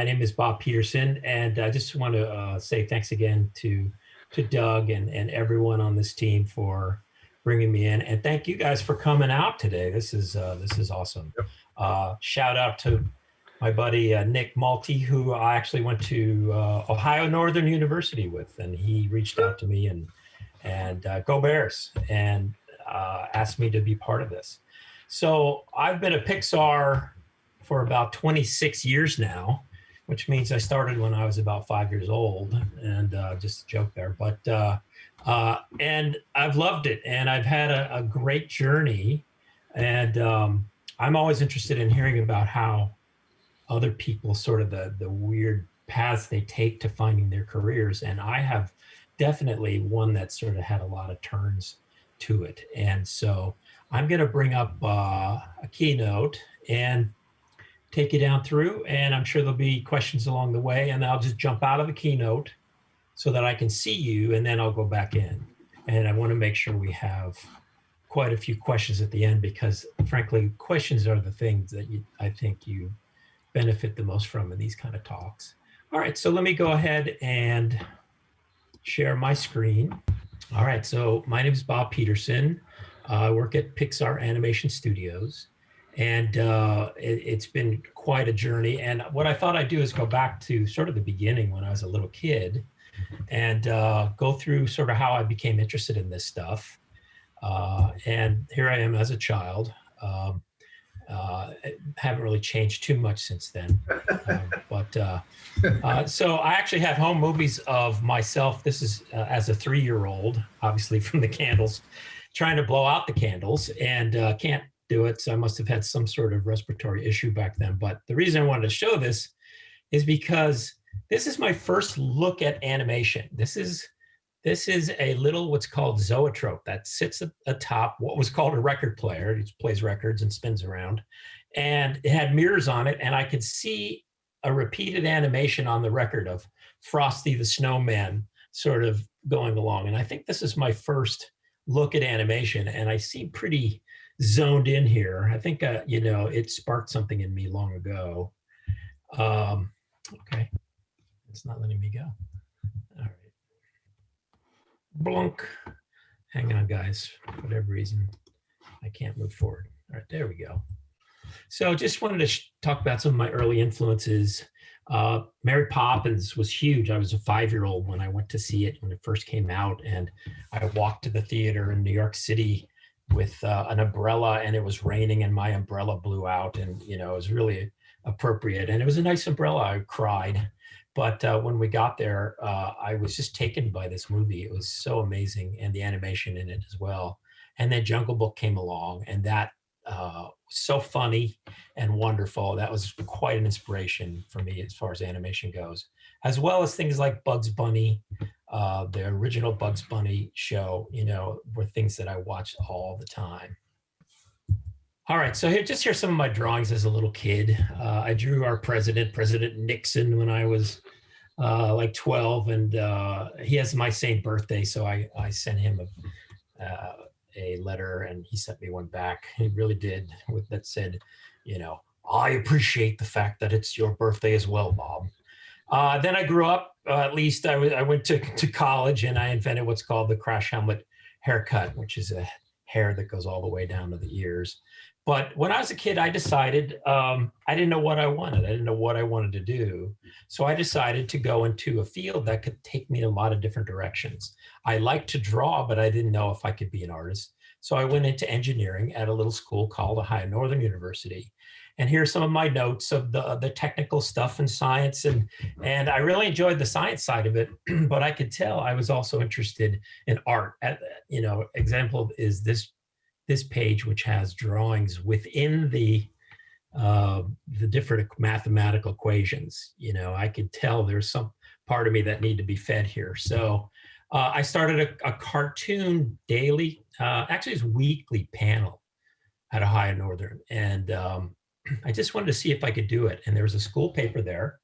My name is Bob Peterson, and I just want to say thanks again to Doug and everyone on this team for bringing me in, and thank you guys for coming out today. This is awesome. Shout out to my buddy Nick Malty, who I actually went to Ohio Northern University with, and he reached out to me and go Bears, and asked me to be part of this. So I've been at Pixar for about 26 years now, which means I started when I was about 5 years old, and just a joke there. But and I've loved it, and I've had a great journey, and I'm always interested in hearing about how other people, sort of the weird paths they take to finding their careers. And I have definitely one that sort of had a lot of turns to it. And so I'm going to bring up a keynote and take you down through, and I'm sure there'll be questions along the way, and I'll just jump out of the keynote so that I can see you, and then I'll go back in. And I want to make sure we have quite a few questions at the end, because frankly, questions are the things that I think you benefit the most from in these kind of talks. All right, so let me go ahead and share my screen. All right, so my name is Bob Peterson. I work at Pixar Animation Studios, and it's been quite a journey. And what I thought I'd do is go back to sort of the beginning when I was a little kid, and go through sort of how I became interested in this stuff. And here I am as a child. Haven't really changed too much since then. So I actually have home movies of myself. This is as a 3-year-old, obviously from the candles, trying to blow out the candles, and can't do it. So I must have had some sort of respiratory issue back then. But the reason I wanted to show this is because this is my first look at animation. This is a little what's called zoetrope that sits atop what was called a record player. It plays records and spins around. And it had mirrors on it, and I could see a repeated animation on the record of Frosty the Snowman sort of going along. And I think this is my first look at animation, and I seem pretty zoned in here. I think, it sparked something in me long ago. Okay, it's not letting me go. All right. Blunk. Hang on, guys. For whatever reason, I can't move forward. All right, there we go. So just wanted to talk about some of my early influences. Mary Poppins was huge. I was a 5-year-old when I went to see it when it first came out, and I walked to the theater in New York City with an umbrella, and it was raining, and my umbrella blew out, and it was really appropriate, and it was a nice umbrella. I cried. But when we got there, I was just taken by this movie. It was so amazing, and the animation in it as well. And then Jungle Book came along, and that was so funny and wonderful. That was quite an inspiration for me as far as animation goes, as well as things like Bugs Bunny, the original Bugs Bunny show, were things that I watched all the time. All right, so here's some of my drawings as a little kid. I drew our president, President Nixon, when I was like 12, and he has my same birthday, so I sent him a letter, and he sent me one back. He really did, that said, I appreciate the fact that it's your birthday as well, Bob. Then I grew up, at least I went to college, and I invented what's called the crash helmet haircut, which is a hair that goes all the way down to the ears. But when I was a kid, I decided I didn't know what I wanted. I didn't know what I wanted to do. So I decided to go into a field that could take me in a lot of different directions. I liked to draw, but I didn't know if I could be an artist. So I went into engineering at a little school called Ohio Northern University. And here are some of my notes of the technical stuff in science. And I really enjoyed the science side of it, but I could tell I was also interested in art. Example is this page, which has drawings within the different mathematical equations. I could tell there's some part of me that needed to be fed here. So I started a cartoon daily, actually it's weekly panel at Ohio Northern. And I just wanted to see if I could do it. And there was a school paper there.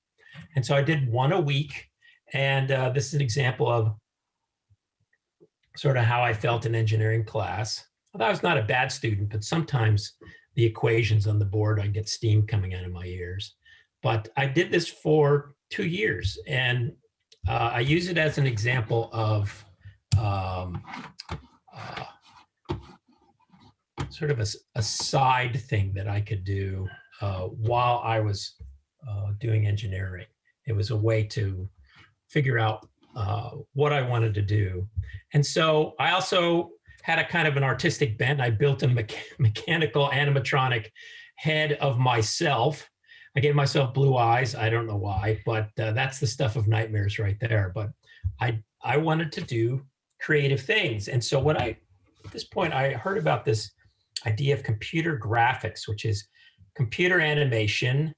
And so I did one a week. And this is an example of sort of how I felt in engineering class. I was not a bad student, but sometimes the equations on the board, I get steam coming out of my ears. but I did this for 2 years, and I use it as an example of um, sort of a side thing that I could do while I was doing engineering. It was a way to figure out what I wanted to do. And so I also had a kind of an artistic bent. I built a mechanical animatronic head of myself. I gave myself blue eyes. I don't know why, but that's the stuff of nightmares right there. But I wanted to do creative things. And so at this point, I heard about this idea of computer graphics, which is computer animation,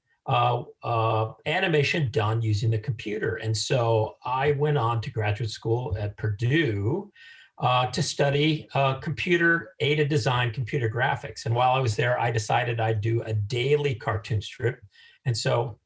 animation done using the computer. And so I went on to graduate school at Purdue to study computer-aided design, computer graphics. And while I was there, I decided I'd do a daily cartoon strip. And so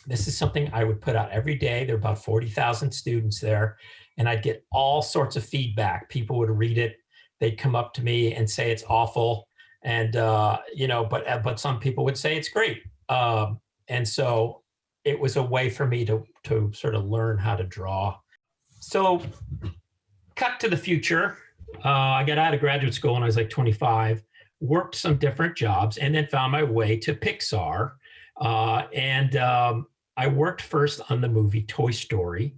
this is something I would put out every day. There were about 40,000 students there, and I'd get all sorts of feedback. People would read it. They'd come up to me and say it's awful. And, but some people would say it's great. And so it was a way for me to sort of learn how to draw. So cut to the future. I got out of graduate school when I was like 25, worked some different jobs, and then found my way to Pixar. I worked first on the movie Toy Story,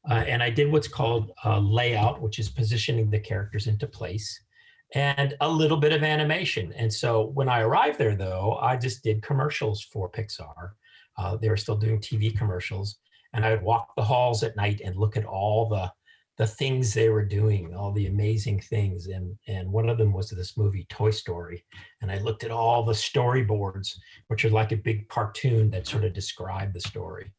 and I did what's called layout, which is positioning the characters into place, and a little bit of animation. And so when I arrived there, though, I just did commercials for Pixar. They were still doing TV commercials, and I would walk the halls at night and look at all the things they were doing, all the amazing things. And one of them was this movie, Toy Story. And I looked at all the storyboards, which are like a big cartoon that sort of described the story.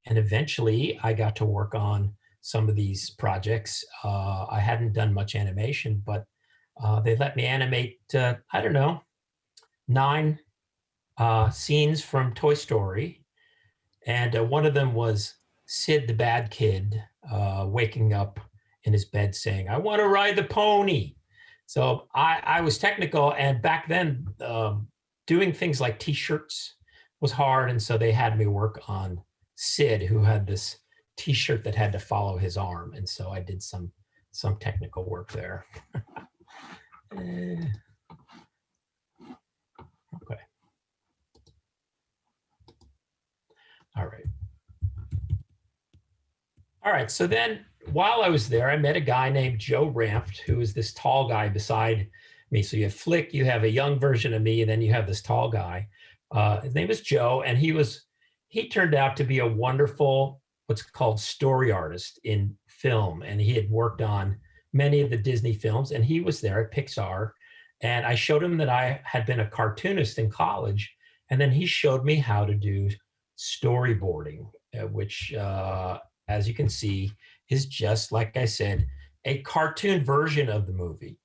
And eventually I got to work on some of these projects. I hadn't done much animation, but they let me animate, 9 scenes from Toy Story. And one of them was Sid the bad kid waking up in his bed saying, "I want to ride the pony." So I was technical, and back then doing things like t-shirts was hard. And so they had me work on Sid, who had this t-shirt that had to follow his arm. And so I did some technical work there. Okay. All right. So then while I was there, I met a guy named Joe Ramft, who was this tall guy beside me. So you have Flick, you have a young version of me, and then you have this tall guy. His name was Joe, and he turned out to be a wonderful, what's called story artist in film. And he had worked on many of the Disney films, and he was there at Pixar. And I showed him that I had been a cartoonist in college. And then he showed me how to do storyboarding, which, as you can see, is just, like I said, a cartoon version of the movie.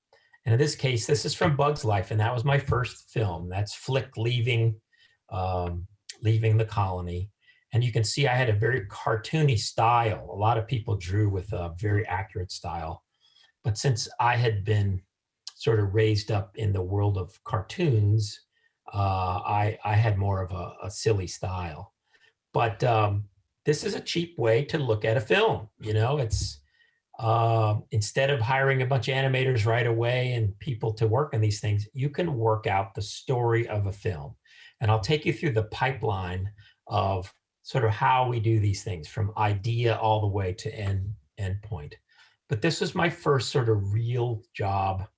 And in this case, this is from Bug's Life, and that was my first film. That's Flick leaving the colony. And you can see I had a very cartoony style. A lot of people drew with a very accurate style. But since I had been sort of raised up in the world of cartoons, I had more of a silly style. But this is a cheap way to look at a film. It's instead of hiring a bunch of animators right away and people to work on these things, you can work out the story of a film. And I'll take you through the pipeline of sort of how we do these things from idea all the way to end point. But this was my first sort of real job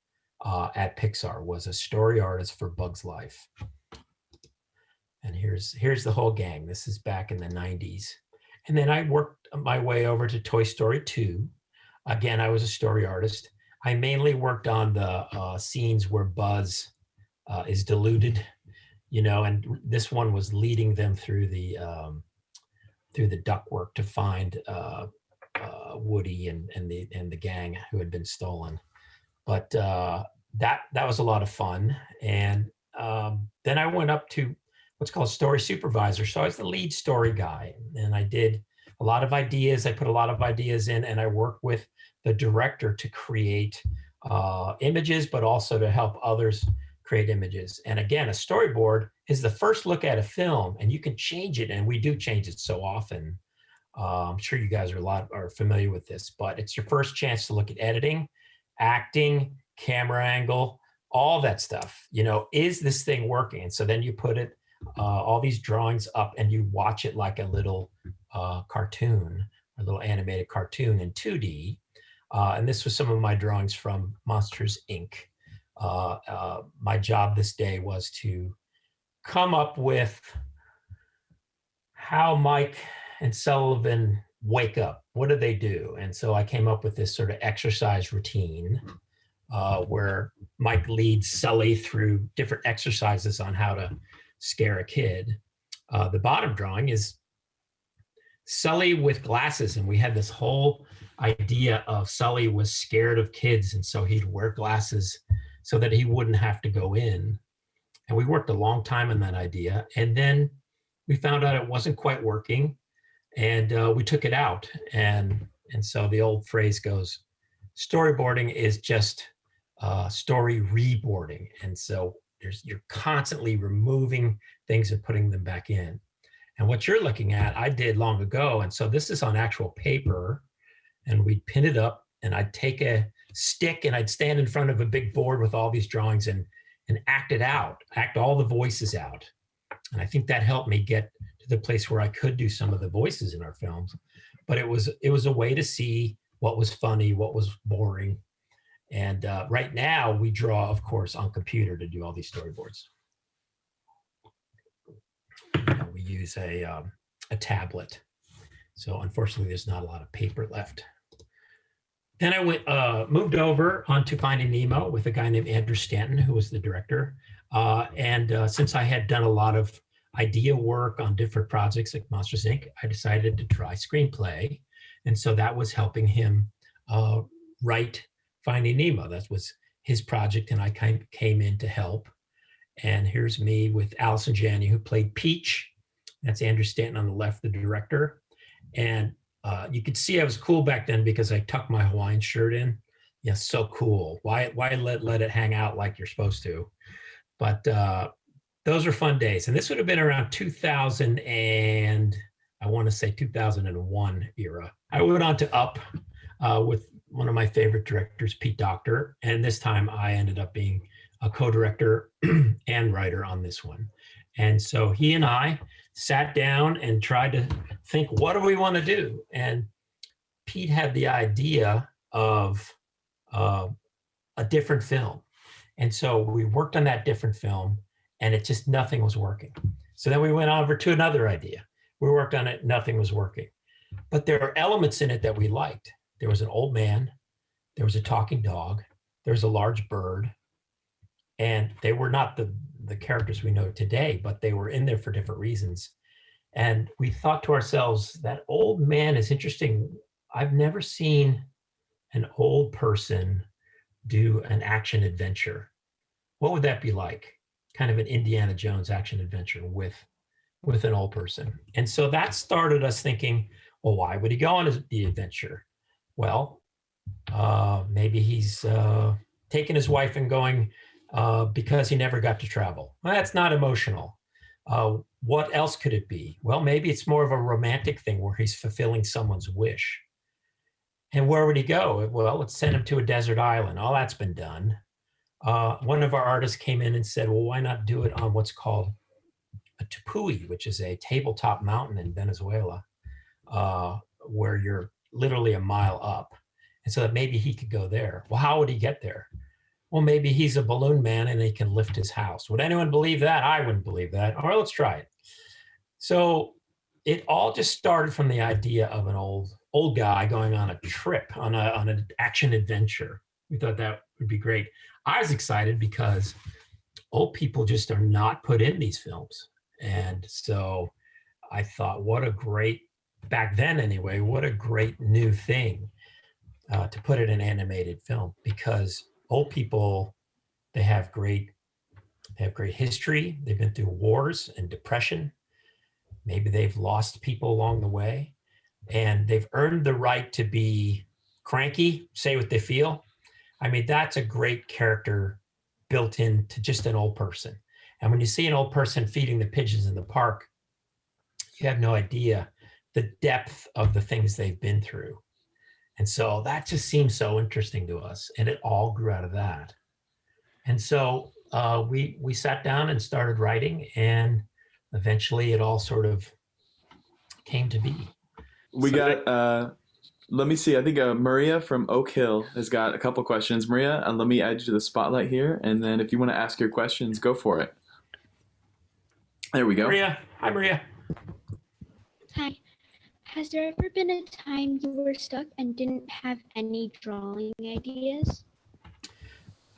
at Pixar, was a story artist for Bug's Life. And here's the whole gang. This is back in the 90s. And then I worked my way over to Toy Story 2. Again, I was a story artist. I mainly worked on the scenes where Buzz is deluded, and this one was leading them through the ductwork to find Woody and the gang who had been stolen. But that was a lot of fun. And then I went up to what's called story supervisor. So I was the lead story guy, and I did a lot of ideas. I put a lot of ideas in, and I worked with the director to create images, but also to help others create images. And again, a storyboard is the first look at a film, and you can change it, and we do change it so often. I'm sure you guys are familiar with this, but it's your first chance to look at editing, acting, camera angle, all that stuff. You know, is this thing working? And so then you put it, all these drawings up, and you watch it like a little cartoon, a little animated cartoon in 2D. And this was some of my drawings from Monsters, Inc. My job this day was to come up with how Mike and Sullivan wake up. What do they do? And so I came up with this sort of exercise routine where Mike leads Sully through different exercises on how to scare a kid. The bottom drawing is Sully with glasses, and we had this whole idea of Sully was scared of kids, and so he'd wear glasses so that he wouldn't have to go in. And we worked a long time on that idea, and then we found out it wasn't quite working, and we took it out. And so the old phrase goes, storyboarding is just story reboarding. And so you're constantly removing things and putting them back in. And what you're looking at, I did long ago. And so this is on actual paper, and we'd pin it up, and I'd take a stick and I'd stand in front of a big board with all these drawings and act it out, act all the voices out. And I think that helped me get to the place where I could do some of the voices in our films. But it was a way to see what was funny, what was boring. And right now we draw, of course, on computer to do all these storyboards. We use a tablet. So unfortunately, there's not a lot of paper left. Then I moved over onto Finding Nemo with a guy named Andrew Stanton, who was the director. Since I had done a lot of idea work on different projects like Monsters, Inc., I decided to try screenplay. And so that was helping him write Finding Nemo. That was his project, and I kind of came in to help. And here's me with Allison Janney, who played Peach. That's Andrew Stanton on the left, the director. And you could see I was cool back then because I tucked my Hawaiian shirt in. Yeah, so cool. Why let it hang out like you're supposed to? But those were fun days. And this would have been around 2000 and I want to say 2001 era. I went on to Up with one of my favorite directors, Pete Docter. And this time I ended up being a co-director and writer on this one. And so he and I sat down and tried to think, what do we want to do? And Pete had the idea of a different film. And so we worked on that different film, and it just, nothing was working. So then we went over to another idea. We worked on it, nothing was working. But there are elements in it that we liked. There was an old man, there was a talking dog, there was a large bird, and they were not the characters we know today, but they were in there for different reasons. And we thought to ourselves, that old man is interesting. I've never seen an old person do an action adventure. What would that be like? Kind of an Indiana Jones action adventure with an old person. And so that started us thinking, well, why would he go on the adventure? Well, maybe he's taking his wife and going because he never got to travel. Well, that's not emotional. What else could it be? Well, maybe it's more of a romantic thing where he's fulfilling someone's wish. And where would he go? Well, let's send him to a desert island. All that's been done. One of our artists came in and said, well, why not do it on what's called a tepui, which is a tabletop mountain in Venezuela, where you're literally a mile up. And so that maybe he could go there. Well, how would he get there? Well, maybe he's a balloon man and he can lift his house. Would anyone believe that? I wouldn't believe that. All right, let's try it. So it all just started from the idea of an old guy going on a trip, on an action adventure. We thought that would be great. I was excited because old people just are not put in these films. And so I thought, what a great, back then anyway, what a great new thing to put in an animated film, because old people, they have great history. They've been through wars and depression. Maybe they've lost people along the way, and they've earned the right to be cranky, say what they feel. I mean, that's a great character built into just an old person. And when you see an old person feeding the pigeons in the park, you have no idea the depth of the things they've been through. And so that just seems so interesting to us. And it all grew out of that. And so we sat down and started writing, and eventually it all sort of came to be. We got, let me see, I think Maria from Oak Hill has got a couple questions. Maria, let me add you to the spotlight here. And then if you want to ask your questions, go for it. There we go. Maria. Hi, Maria. Hi. Has there ever been a time you were stuck and didn't have any drawing ideas?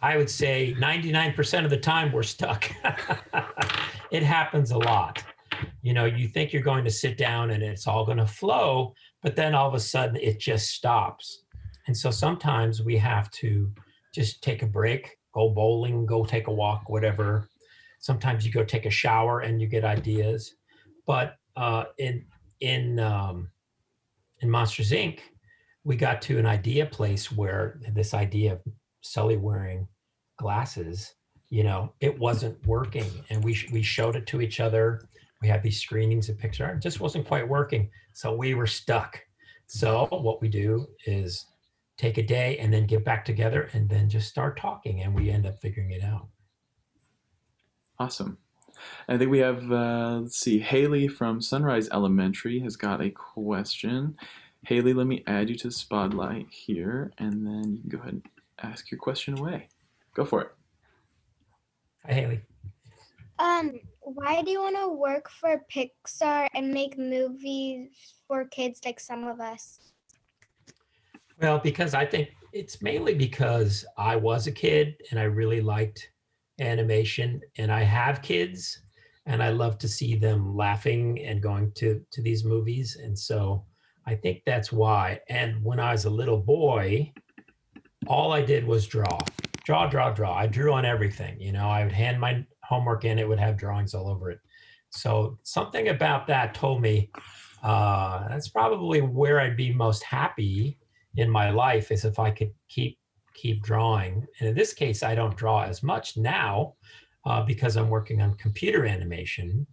I would say 99% of the time we're stuck. It happens a lot. You know, you think you're going to sit down and it's all going to flow, but then all of a sudden it just stops. And so sometimes we have to just take a break, go bowling, go take a walk, whatever. Sometimes you go take a shower and you get ideas. But in Monsters Inc., we got to an idea place where this idea of Sully wearing glasses, you know, it wasn't working. And we showed it to each other. We had these screenings of Pixar. It just wasn't quite working. So we were stuck. So what we do is take a day and then get back together and then just start talking. And we end up figuring it out. Awesome. I think we have, let's see, Haley from Sunrise Elementary has got a question. Haley, let me add you to the spotlight here, and then you can go ahead and ask your question away. Go for it. Hi, Haley. Why do you want to work for Pixar and make movies for kids like some of us? Well, because I think it's mainly because I was a kid and I really liked animation, and I have kids and I love to see them laughing and going to these movies. And so I think that's why. And when I was a little boy, all I did was draw. I drew on everything. You know, I would hand my homework in, it would have drawings all over it. So something about that told me that's probably where I'd be most happy in my life, is if I could keep drawing. And in this case, I don't draw as much now because I'm working on computer animation.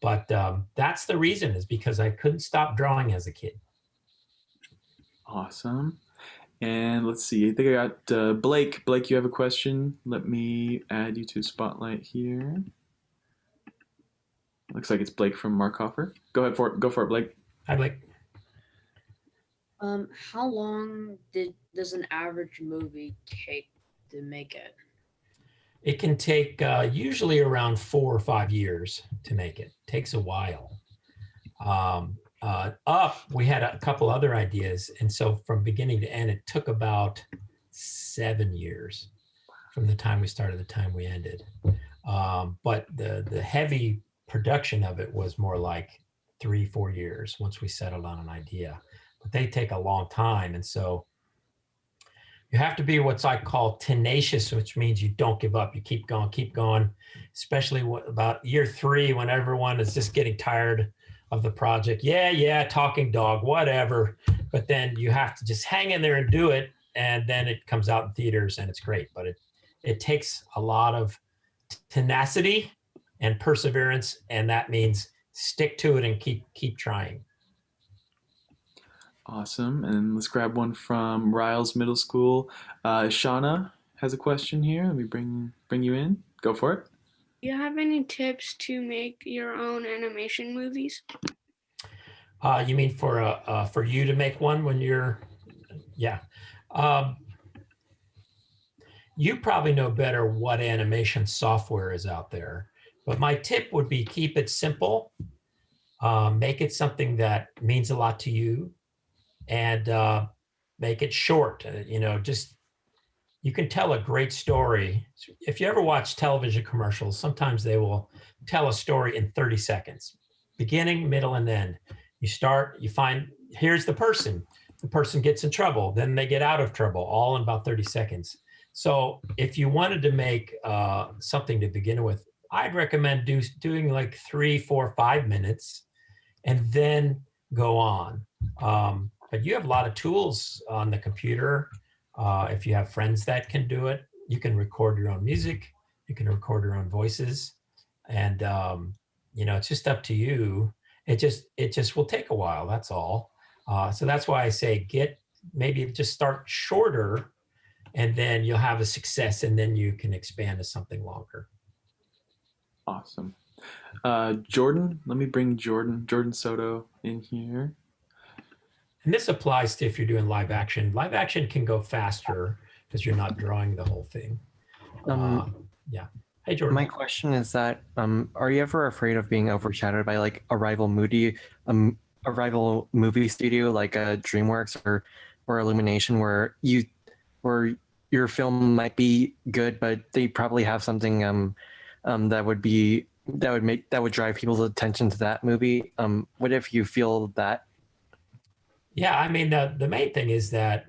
But that's the reason, is because I couldn't stop drawing as a kid. Awesome. And let's see, I think I got Blake. Blake, you have a question? Let me add you to Spotlight here. Looks like it's Blake from Markhofer. Go ahead for it. Go for it, Blake. Hi, Blake. How long does an average movie take to make it? It can take usually around 4 or 5 years to make it. Takes a while. We had a couple other ideas. And so from beginning to end, it took about 7 years from the time we started to the time we ended. But the heavy production of it was more like 3-4 years once we settled on an idea. But they take a long time. And so you have to be what's I call tenacious, which means you don't give up. You keep going, especially about year 3, when everyone is just getting tired of the project. Yeah, talking dog, whatever. But then you have to just hang in there and do it. And then it comes out in theaters and it's great. But it takes a lot of tenacity and perseverance. And that means stick to it and keep trying. Awesome. And let's grab one from Riles Middle School. Shauna has a question here. Let me bring you in. Go for it. Do you have any tips to make your own animation movies? You mean for you to make one when you're, yeah. You probably know better what animation software is out there, but my tip would be keep it simple, make it something that means a lot to you, and make it short. Just, you can tell a great story. If you ever watch television commercials, sometimes they will tell a story in 30 seconds, beginning, middle, and end. You start, you find, here's the person gets in trouble, then they get out of trouble, all in about 30 seconds. So if you wanted to make something to begin with, I'd recommend doing like 3, 4, 5 minutes and then go on. But you have a lot of tools on the computer. If you have friends that can do it, you can record your own music. You can record your own voices, and it's just up to you. It just will take a while. That's all. So that's why I say maybe just start shorter, and then you'll have a success, and then you can expand to something longer. Awesome. Jordan, let me bring Jordan Soto in here. And this applies to if you're doing live action. Live action can go faster because you're not drawing the whole thing. Yeah. Hey, Jordan. My question is that are you ever afraid of being overshadowed by like a rival movie studio like DreamWorks or Illumination, where your film might be good, but they probably have something that would drive people's attention to that movie? What if you feel that? Yeah, I mean, the main thing is that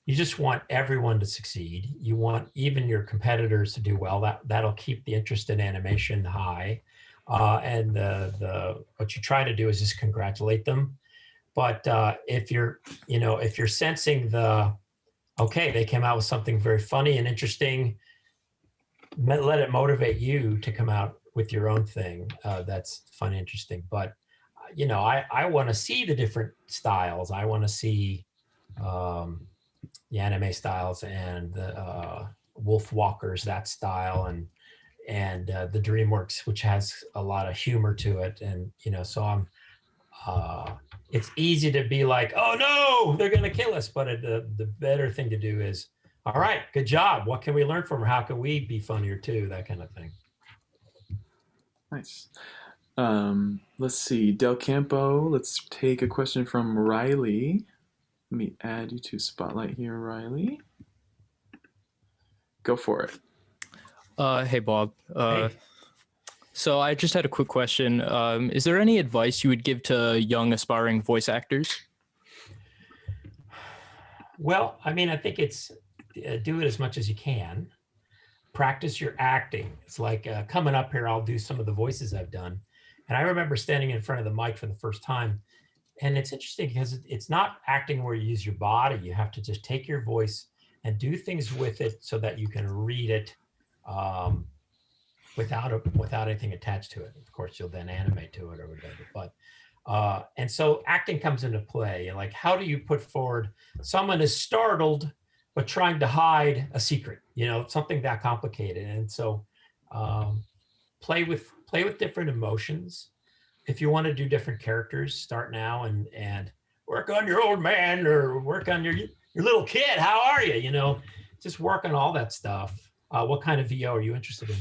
you just want everyone to succeed. You want even your competitors to do well. That'll keep the interest in animation high. And what you try to do is just congratulate them. But if you're sensing they came out with something very funny and interesting, let it motivate you to come out with your own thing that's fun and interesting. But I want to see the different styles. I want to see the anime styles and the Wolf Walkers, that style, and the DreamWorks, which has a lot of humor to it. And so I'm. It's easy to be like, oh no, they're going to kill us. But the better thing to do is, all right, good job. What can we learn from her? How can we be funnier too? That kind of thing. Nice. Let's see, Del Campo. Let's take a question from Riley. Let me add you to Spotlight here, Riley. Go for it. Hey, Bob. Hey. So I just had a quick question. Is there any advice you would give to young aspiring voice actors? Well, I mean, I think it's do it as much as you can. Practice your acting. It's like coming up here, I'll do some of the voices I've done. And I remember standing in front of the mic for the first time. And it's interesting because it's not acting where you use your body. You have to just take your voice and do things with it so that you can read it without anything attached to it. Of course, you'll then animate to it or whatever. But and so acting comes into play. Like, how do you put forward someone is startled but trying to hide a secret? Something that complicated. And so play with different emotions. If you want to do different characters, start now and work on your old man or work on your little kid. How are you? Just work on all that stuff. What kind of VO are you interested in?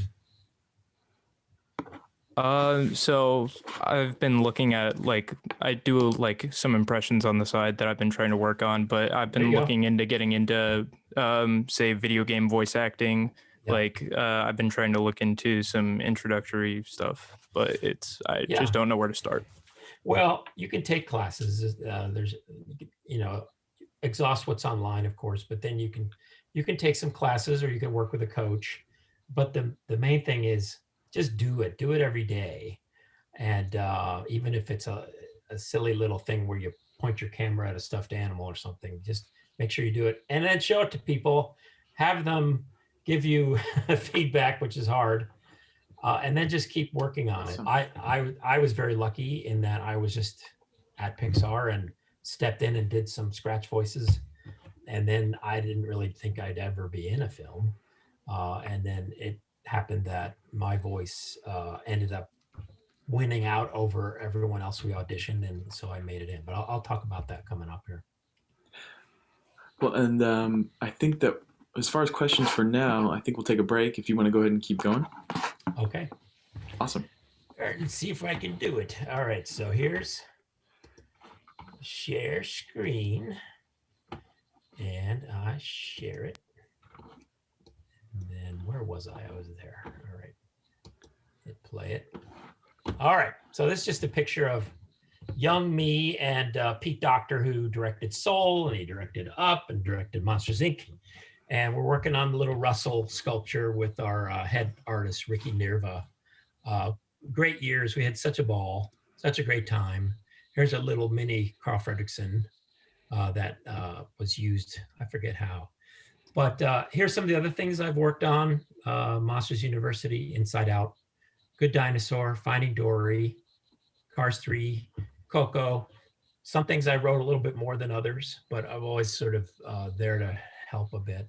So I've been looking at I do some impressions on the side that I've been trying to work on, but I've been looking into getting into say video game voice acting. Yep. I've been trying to look into some introductory stuff, but I just don't know where to start. Well, you can take classes. There's exhaust what's online, of course, but then you can take some classes or you can work with a coach. But the main thing is just do it every day. And even if it's a silly little thing where you point your camera at a stuffed animal or something, just make sure you do it and then show it to people, have them give you feedback, which is hard. And then just keep working on it. I was very lucky in that I was just at Pixar and stepped in and did some scratch voices. And then I didn't really think I'd ever be in a film. And then it happened that my voice ended up winning out over everyone else we auditioned. And so I made it in, but I'll talk about that coming up here. Well, and I think that as far as questions for now, I think we'll take a break if you want to go ahead and keep going. Okay. Awesome. All right, let's see if I can do it. All right, so here's share screen. And I share it. And then where was I? I was there. All right. Hit play it. All right. So this is just a picture of young me and Pete Docter, who directed Soul, and he directed Up and directed Monsters, Inc. And we're working on the little Russell sculpture with our head artist, Ricky Nirva. Great years. We had such a ball, such a great time. Here's a little mini Carl Fredrickson that was used, I forget how. But here's some of the other things I've worked on. Monsters University, Inside Out, Good Dinosaur, Finding Dory, Cars 3, Coco. Some things I wrote a little bit more than others, but I'm always sort of there to help a bit.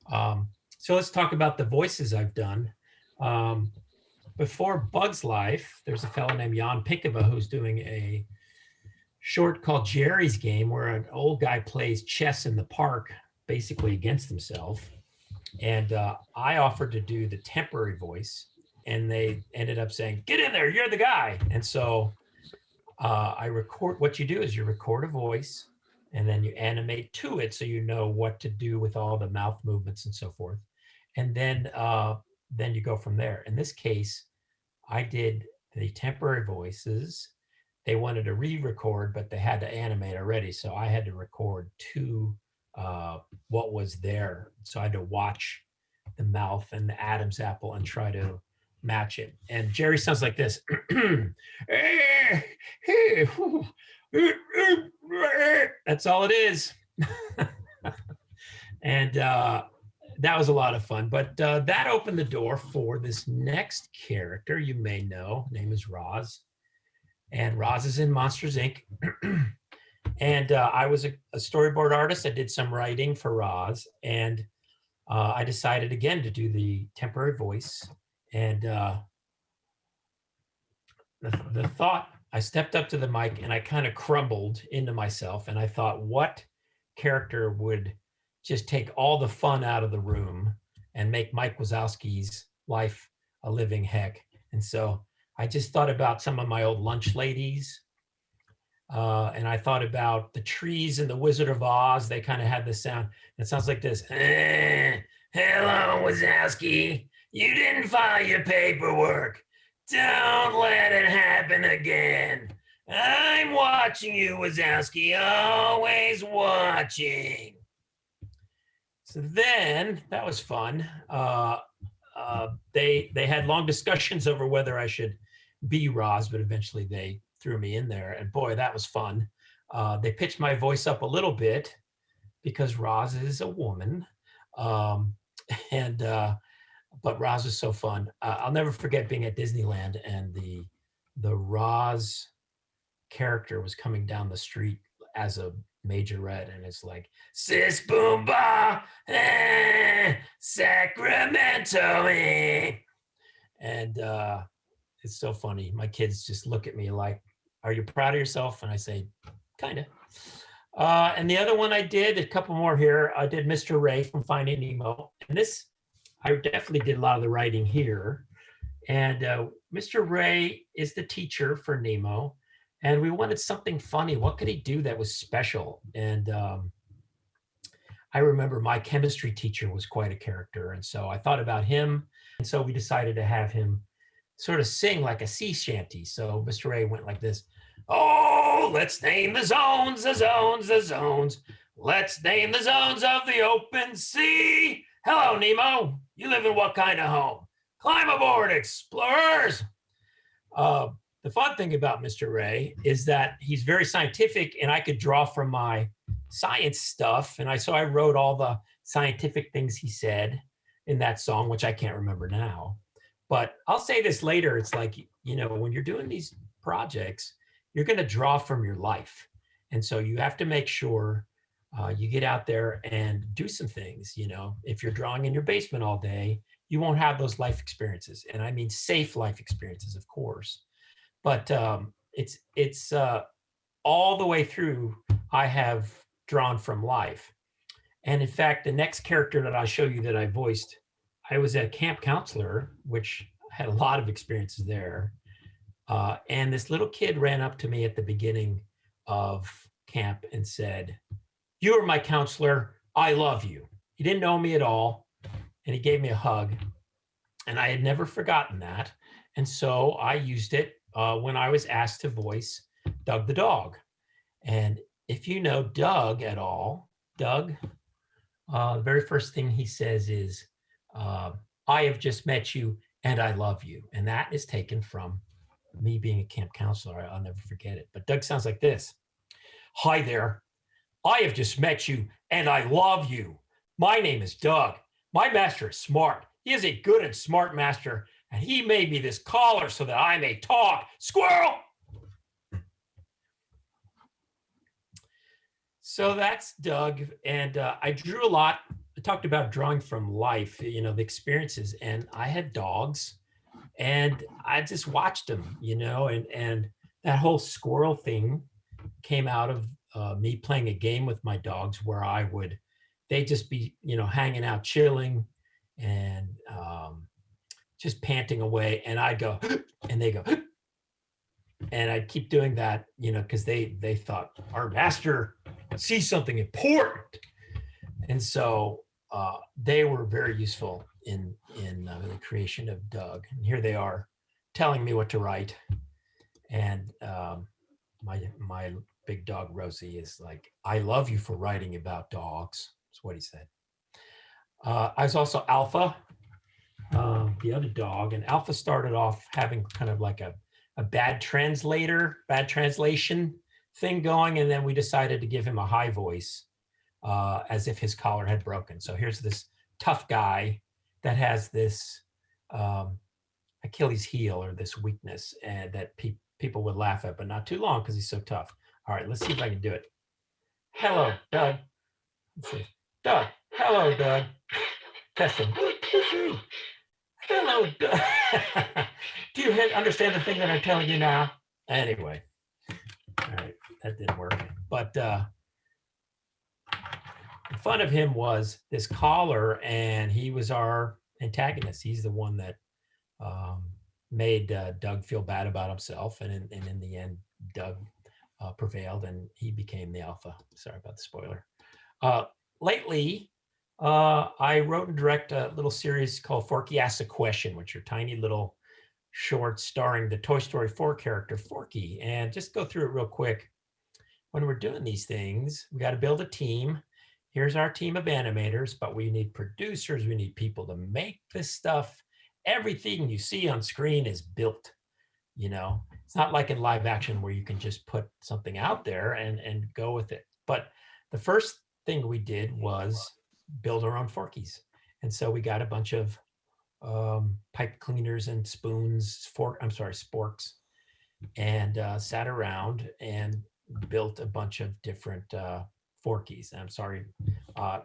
So let's talk about the voices I've done. Before Bug's Life, there's a fellow named Jan Pinkava who's doing a short called Jerry's Game, where an old guy plays chess in the park, basically against himself. And I offered to do the temporary voice, and they ended up saying, "Get in there, you're the guy." And so I record. What you do is you record a voice, and then you animate to it so you know what to do with all the mouth movements and so forth. And then you go from there. In this case, I did the temporary voices. They wanted to re-record, but they had to animate already. So I had to record to what was there. So I had to watch the mouth and the Adam's apple and try to match it. And Jerry sounds like this. That's all it is. And that was a lot of fun. But that opened the door for this next character you may know. Name is Roz. And Roz is in Monsters, Inc. And I was a storyboard artist. I did some writing for Roz. And I decided again to do the temporary voice. And the thought, I stepped up to the mic and I kind of crumbled into myself. And I thought, what character would just take all the fun out of the room and make Mike Wazowski's life a living heck? And so I just thought about some of my old lunch ladies. And I thought about the trees in the Wizard of Oz. They kind of had this sound. It sounds like this. Hello, Wazowski. You didn't file your paperwork. Don't let it happen again. I'm watching you, Wazowski, always watching. So then, that was fun. They had long discussions over whether I should be Roz, but eventually they threw me in there. And boy, that was fun. They pitched my voice up a little bit because Roz is a woman. But Roz was so fun. I'll never forget being at Disneyland and the Roz character was coming down the street as a majorette, and it's like, Sis Boom Ba, Sacramento. And it's so funny. My kids just look at me like, are you proud of yourself? And I say, kind of. And the other one I did, a couple more here, I did Mr. Ray from Finding Nemo. And this, I definitely did a lot of the writing here. And Mr. Ray is the teacher for Nemo. And we wanted something funny. What could he do that was special? And I remember my chemistry teacher was quite a character. And so I thought about him. And so we decided to have him sort of sing like a sea shanty. So Mr. Ray went like this. Oh, let's name the zones, the zones, the zones. Let's name the zones of the open sea. Hello, Nemo. You live in what kind of home? Climb aboard, explorers. The fun thing about Mr. Ray is that he's very scientific, and I could draw from my science stuff. And so I wrote all the scientific things he said in that song, which I can't remember now. But I'll say this later. It's like, you know, when you're doing these projects, you're going to draw from your life. And so you have to make sure you get out there and do some things. You know, if you're drawing in your basement all day, you won't have those life experiences. And I mean, safe life experiences, of course. But it's all the way through, I have drawn from life. And in fact, the next character that I'll show you that I voiced, I was a camp counselor, which had a lot of experiences there. And this little kid ran up to me at the beginning of camp and said, "You are my counselor. I love you." He didn't know me at all. And he gave me a hug. And I had never forgotten that. And so I used it when I was asked to voice Doug the dog. And if you know Doug at all, Doug, the very first thing he says is, "I have just met you and I love you." And that is taken from me being a camp counselor. I'll never forget it. But Doug sounds like this. "Hi there. I have just met you and I love you. My name is Doug. My master is smart. He is a good and smart master, and he made me this collar so that I may talk. Squirrel! So that's Doug, and I drew a lot. I talked about drawing from life, the experiences, and I had dogs, and I just watched them, and that whole squirrel thing came out of me playing a game with my dogs where they'd just be, hanging out, chilling, and just panting away, and I'd go, and they go, and I'd keep doing that, because they thought our master sees something important, and so they were very useful in the creation of Doug. And here they are, telling me what to write, and my big dog Rosie is like, "I love you for writing about dogs." That's what he said. I was also Alpha, the other dog, and Alpha started off having kind of like a bad translation thing going, and then we decided to give him a high voice, as if his collar had broken. So here's this tough guy that has this Achilles heel, or this weakness, and that people would laugh at, but not too long because he's so tough. All right, let's see if I can do it. Hello, Doug. Let's see. Doug. Hello, Doug. Testing. Hello, Doug. Do you understand the thing that I'm telling you now? Anyway. All right, that didn't work. But the fun of him was this collar, and he was our antagonist. He's the one that made Doug feel bad about himself, and in the end, Doug prevailed, and he became the alpha. Sorry about the spoiler. Lately, I wrote and directed a little series called Forky Asks a Question, which are tiny little shorts starring the Toy Story 4 character Forky. And just go through it real quick. When we're doing these things, we got to build a team. Here's our team of animators, but we need producers. We need people to make this stuff. Everything you see on screen is built. It's not like in live action where you can just put something out there and go with it. But the first thing we did was build our own Forkies. And so we got a bunch of pipe cleaners and spoons, sporks, and sat around and built a bunch of different Forkies. And I'm sorry,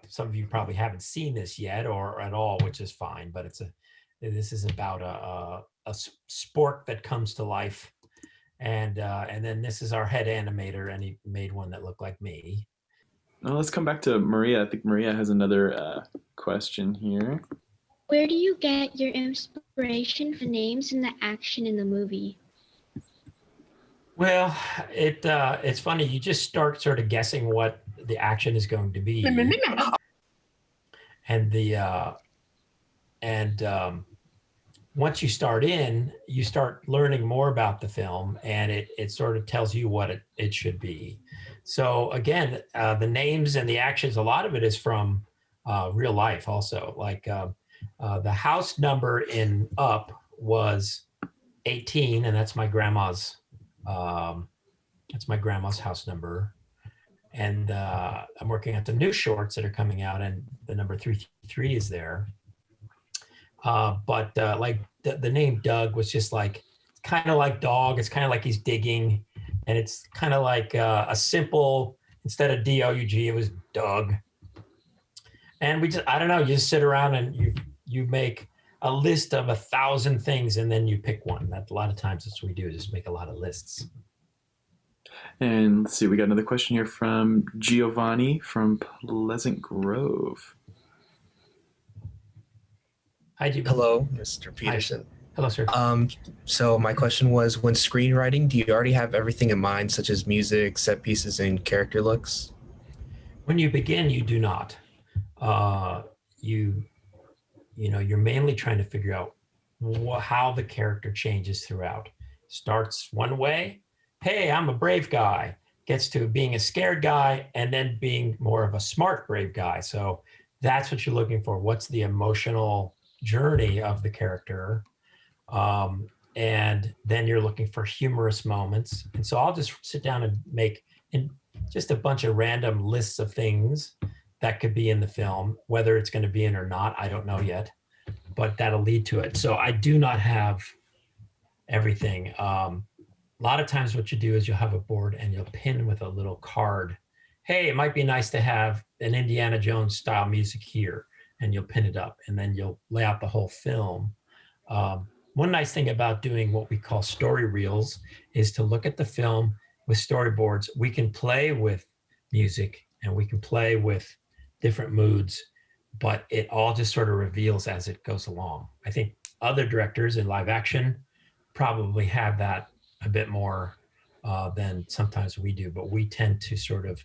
some of you probably haven't seen this yet or at all, which is fine, but this is about a spork that comes to life. And then this is our head animator, and he made one that looked like me. Now let's come back to Maria. I think Maria has another question here. Where do you get your inspiration for names and the action in the movie? Well, it's funny. You just start sort of guessing what the action is going to be, and once you start learning more about the film, and it sort of tells you what it should be. So again, the names and the actions, a lot of it is from real life also. Like the house number in Up was 18, and that's my grandma's house number. And I'm working at the new shorts that are coming out, and the number 333 is there. But like the name Doug was just like, kind of like dog. It's kind of like he's digging, and it's kind of like a simple, instead of D-O-U-G, it was Doug. And we just, I don't know, you just sit around and you make a list of 1,000 things, and then you pick one. That a lot of times that's what we do, just make a lot of lists. And let's see, we got another question here from Giovanni from Pleasant Grove. Hi, Giovanni. Hello, Mr. Peterson. Hi. Hello, sir. So my question was, when screenwriting, do you already have everything in mind, such as music, set pieces, and character looks? When you begin, you do not. You're mainly trying to figure out how the character changes throughout. Starts one way, hey, I'm a brave guy, gets to being a scared guy, and then being more of a smart, brave guy. So that's what you're looking for. What's the emotional journey of the character? And then you're looking for humorous moments. And so I'll just sit down and make just a bunch of random lists of things that could be in the film. Whether it's going to be in or not, I don't know yet, but that'll lead to it. So I do not have everything. A lot of times what you do is you'll have a board and you'll pin with a little card. Hey, it might be nice to have an Indiana Jones style music here, and you'll pin it up, and then you'll lay out the whole film. One nice thing about doing what we call story reels is to look at the film with storyboards. We can play with music and we can play with different moods, but it all just sort of reveals as it goes along. I think other directors in live action probably have that a bit more than sometimes we do, but we tend to sort of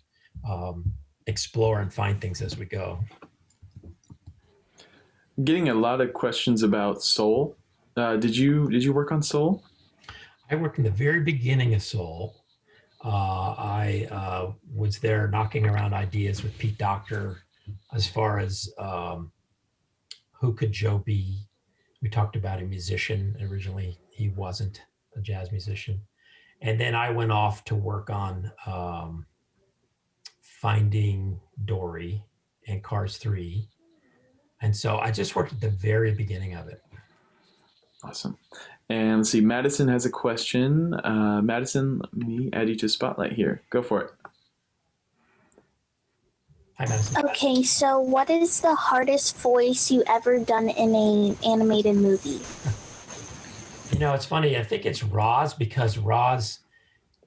explore and find things as we go. Getting a lot of questions about Soul. Did you work on Soul? I worked in the very beginning of Soul. I was there knocking around ideas with Pete Docter as far as who could Joe be. We talked about a musician. Originally, he wasn't a jazz musician. And then I went off to work on Finding Dory and Cars 3. And so I just worked at the very beginning of it. Awesome. And let's see, Madison has a question. Madison, let me add you to Spotlight here. Go for it. Hi, Madison. Okay, so what is the hardest voice you ever done in an animated movie? You know, it's funny. I think it's Roz, because Roz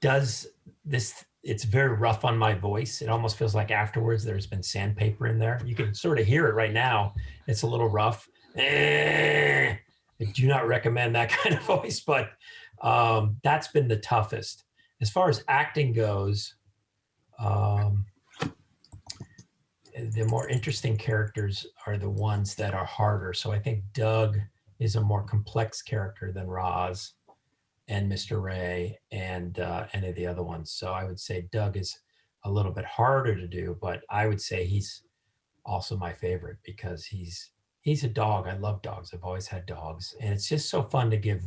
does this. It's very rough on my voice. It almost feels like afterwards there's been sandpaper in there. You can sort of hear it right now. It's a little rough. I do not recommend that kind of voice, but that's been the toughest. As far as acting goes, the more interesting characters are the ones that are harder. So I think Doug is a more complex character than Roz and Mr. Ray and any of the other ones. So I would say Doug is a little bit harder to do, but I would say he's also my favorite because he's a dog. I love dogs. I've always had dogs. And it's just so fun to give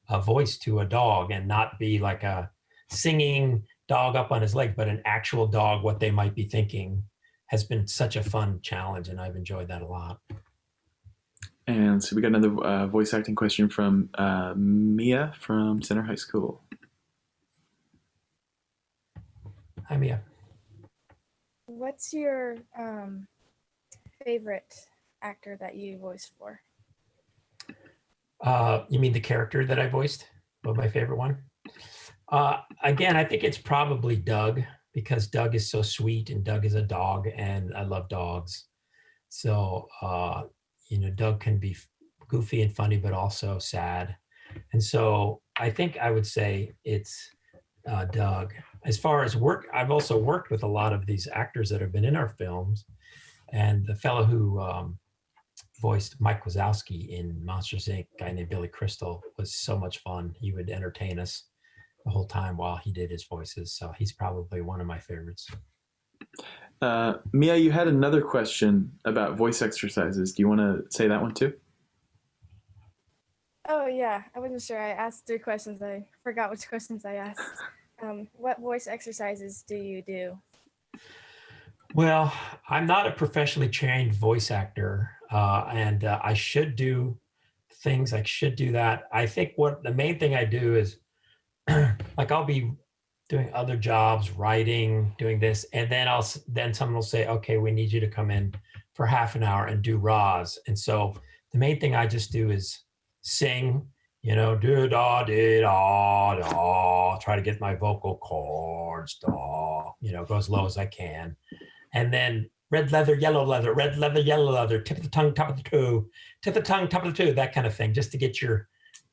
a voice to a dog and not be like a singing dog up on his leg, but an actual dog, what they might be thinking has been such a fun challenge. And I've enjoyed that a lot. And so we got another voice acting question from Mia from Center High School. Hi, Mia. What's your favorite actor that you voiced for? You mean the character that I voiced? What my favorite one? Again, I think it's probably Doug, because Doug is so sweet and Doug is a dog and I love dogs. So, Doug can be goofy and funny, but also sad. And so I think I would say it's Doug. As far as work, I've also worked with a lot of these actors that have been in our films. And the fellow who voiced Mike Wazowski in Monsters, Inc., a guy named Billy Crystal, was so much fun. He would entertain us the whole time while he did his voices. So he's probably one of my favorites. Mia, you had another question about voice exercises. Do you want to say that one too? Oh, yeah. I wasn't sure. I asked 3 questions. I forgot which questions I asked. What voice exercises do you do? Well, I'm not a professionally trained voice actor, and I should do things. I should do that. I think what the main thing I do is like I'll be doing other jobs, writing, doing this, and then someone will say, okay, we need you to come in for half an hour and do Roz. And so the main thing I just do is sing, do da di da da, try to get my vocal cords, da, go as low as I can. And then red leather, yellow leather, red leather, yellow leather, tip of the tongue, top of the toe, tip of the tongue, top of the toe, that kind of thing, just to get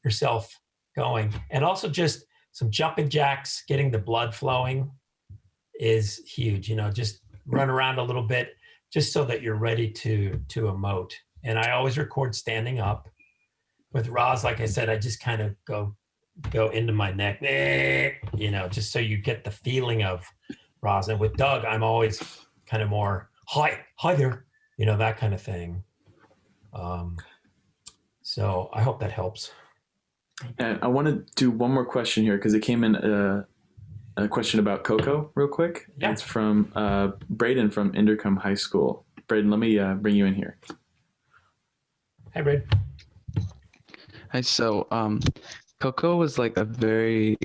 yourself going. And also just some jumping jacks, getting the blood flowing is huge. Just run around a little bit just so that you're ready to emote. And I always record standing up. With Roz, like I said, I just kind of go into my neck, just so you get the feeling of Roz. And with Doug, I'm always kind of more, hi there, that kind of thing. So I hope that helps. And I want to do one more question here because it came in a question about Coco real quick. Yeah. It's from Braden from Indercombe High School. Braden, let me bring you in here. Hi, Braden. Hi. So, Coco was like a very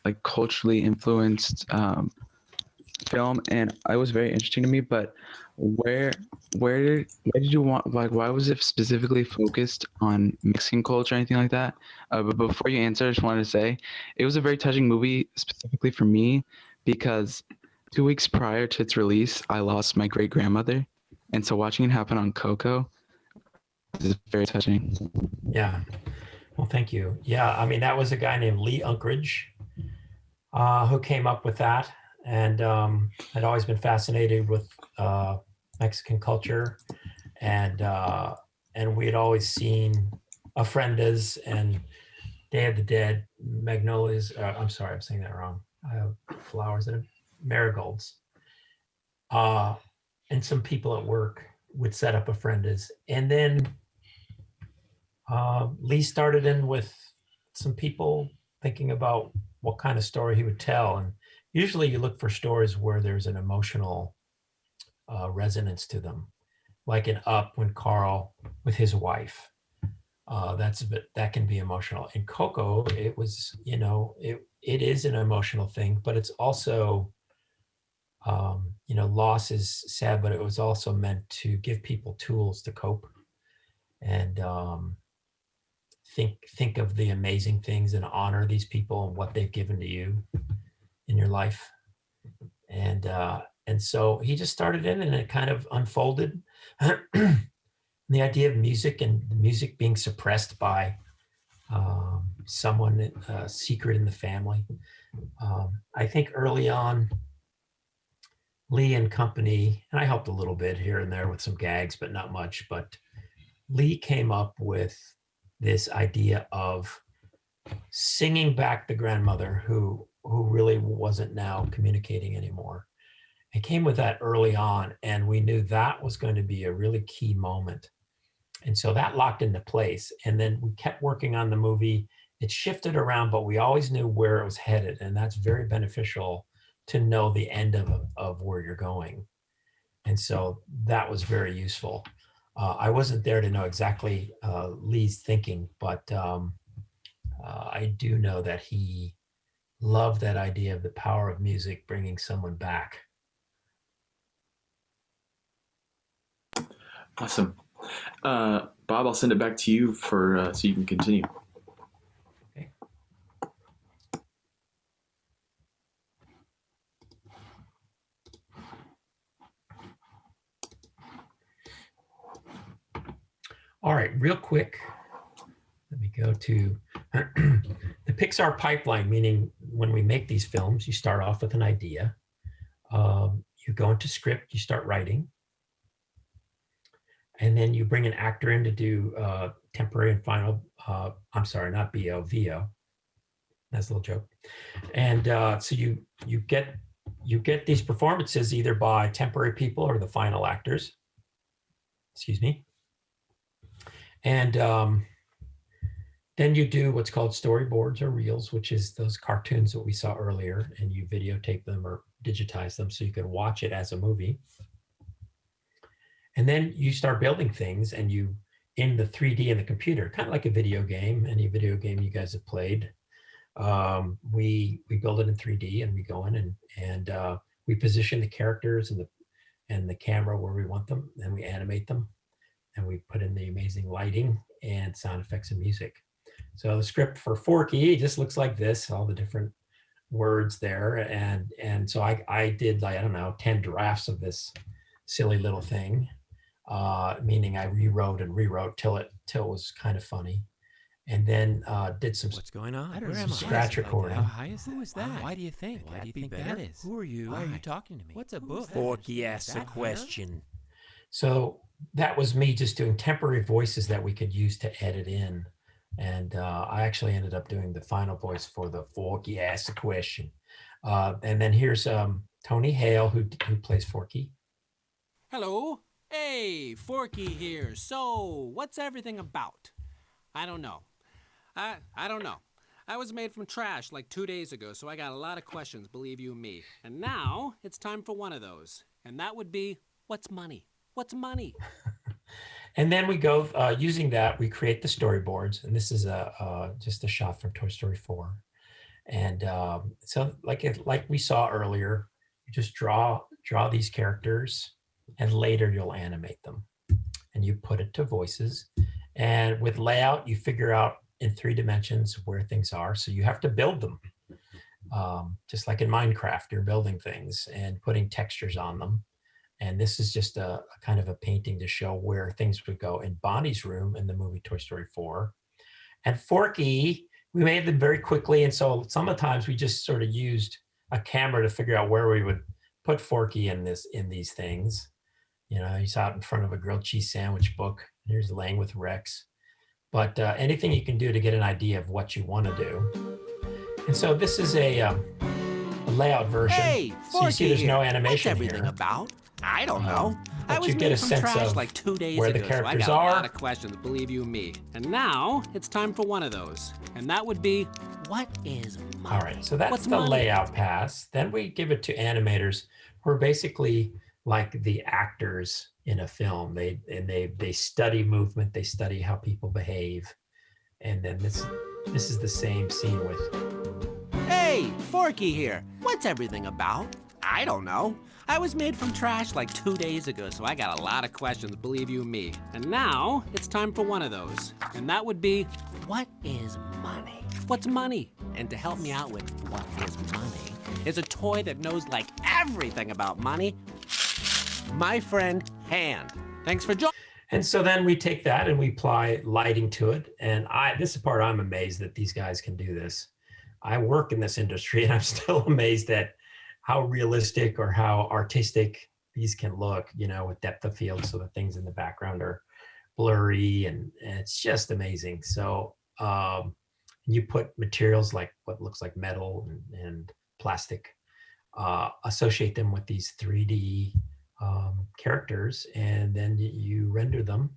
like culturally influenced film, and it was very interesting to me. But where did you want, like, why was it specifically focused on Mexican culture or anything like that? But before you answer, I just wanted to say it was a very touching movie specifically for me because 2 weeks prior to its release, I lost my great grandmother, and so watching it happen on Coco is very touching. Yeah. Well, thank you. Yeah, I mean, that was a guy named Lee Unkridge who came up with that, and I'd always been fascinated with Mexican culture, and we had always seen Ofrendas and Day of the Dead, Magnolias. I'm sorry, I'm saying that wrong. Flowers and marigolds, and some people at work would set up Ofrendas, and then Lee started in with some people thinking about what kind of story he would tell. And usually you look for stories where there's an emotional resonance to them. Like in Up, when Carl with his wife, that can be emotional. In Coco, it was, it is an emotional thing, but it's also, loss is sad, but it was also meant to give people tools to cope and think of the amazing things and honor these people and what they've given to you in your life. And so he just started in, and it kind of unfolded. The idea of music and the music being suppressed by someone, secret in the family. I think early on, Lee and company, and I helped a little bit here and there with some gags, but not much, but Lee came up with this idea of singing back the grandmother who really wasn't now communicating anymore. It came with that early on, and we knew that was going to be a really key moment. And so that locked into place. And then we kept working on the movie. It shifted around, but we always knew where it was headed. And that's very beneficial to know the end of where you're going. And so that was very useful. I wasn't there to know exactly Lee's thinking, but I do know that he loved that idea of the power of music bringing someone back. Awesome. Bob, I'll send it back to you for so you can continue. Okay. All right, real quick, let me go to the Pixar pipeline, meaning when we make these films, you start off with an idea. You go into script, you start writing. And then you bring an actor in to do temporary and final, I'm sorry, not BO, VO. That's a little joke. And so you get these performances either by temporary people or the final actors. Excuse me. And then you do what's called storyboards or reels, which is those cartoons that we saw earlier, and you videotape them or digitize them so you can watch it as a movie. And then you start building things, and you in the 3D in the computer, kind of like a video game, any video game you guys have played. We build it in 3D, and we go in and we position the characters and the camera where we want them, and we animate them, and we put in the amazing lighting and sound effects and music. So the script for Forky just looks like this, all the different words there. And so I did, like, I don't know, 10 drafts of this silly little thing, meaning I rewrote till it was kind of funny. And then did some What's going on? some scratch recording. How high is that? Who is that? Why do you think? Why do you think that is? Who are you? Why are you talking to me? What's a book? Forky Asks a question. So that was me just doing temporary voices that we could use to edit in. And I actually ended up doing the final voice for the Forky Asks a question. And then here's Tony Hale, who plays Forky. Hello. Hey, Forky here. So, what's everything about? I don't know. I don't know. I was made from trash like 2 days ago, so I got a lot of questions, believe you me. And now it's time for one of those. And that would be, what's money? What's money? And then we go, using that, we create the storyboards. And this is just a shot from Toy Story 4. And so like we saw earlier, you just draw these characters and later you'll animate them. And you put it to voices. And with layout, you figure out in 3 dimensions where things are. So you have to build them. Just like in Minecraft, you're building things and putting textures on them. And this is just a kind of a painting to show where things would go in Bonnie's room in the movie Toy Story 4. And Forky, we made them very quickly. And so sometimes we just sort of used a camera to figure out where we would put Forky in these things. You know, he's out in front of a grilled cheese sandwich book. Here's laying with Rex. But anything you can do to get an idea of what you want to do. And so this is a layout version. Hey, so you see there's no Forky here. animation What's everything here. about? I don't know. But I was you get made a from sense trash of like 2 days where ago, the characters so I got are. a lot of questions, believe you me. And now it's time for one of those. And that would be, what is money? All right, so that's What's the money? layout pass. Then we give it to animators who are basically like the actors in a film. They study movement, they study how people behave. And then this is the same scene with, Hey, Forky here. What's everything about? I don't know. I was made from trash like 2 days ago, so I got a lot of questions, believe you me. And now it's time for one of those. And that would be, what is money? What's money? And to help me out with what is money is a toy that knows like everything about money, my friend Hand. Thanks for joining. and so then we take that and we apply lighting to it. And this is the part I'm amazed that these guys can do this. I work in this industry and I'm still amazed at how realistic or how artistic these can look, you know, with depth of field, so the things in the background are blurry and it's just amazing. So you put materials like what looks like metal and plastic, associate them with these 3D characters, and then you render them.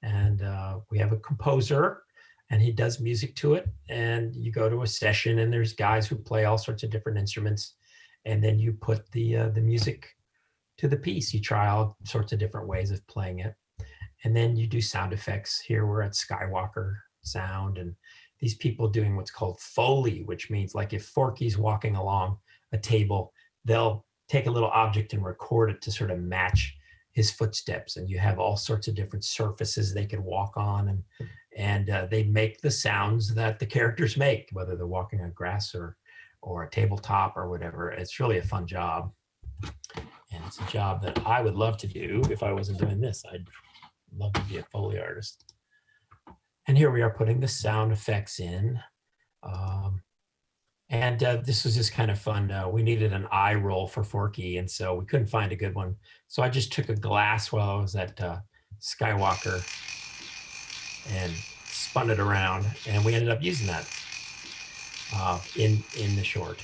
And we have a composer and he does music to it. And you go to a session and there's guys who play all sorts of different instruments. And then you put the music to the piece. You try all sorts of different ways of playing it. And then you do sound effects. Here we're at Skywalker sound, and these people doing what's called Foley, which means like if Forky's walking along a table, they'll take a little object and record it to sort of match his footsteps. And you have all sorts of different surfaces they could walk on, and they make the sounds that the characters make, whether they're walking on grass or a tabletop or whatever. It's really a fun job. And it's a job that I would love to do if I wasn't doing this. I'd love to be a Foley artist. And here we are putting the sound effects in. This was just kind of fun. We needed an eye roll for Forky, and so we couldn't find a good one. So I just took a glass while I was at Skywalker and spun it around, and we ended up using that in the short.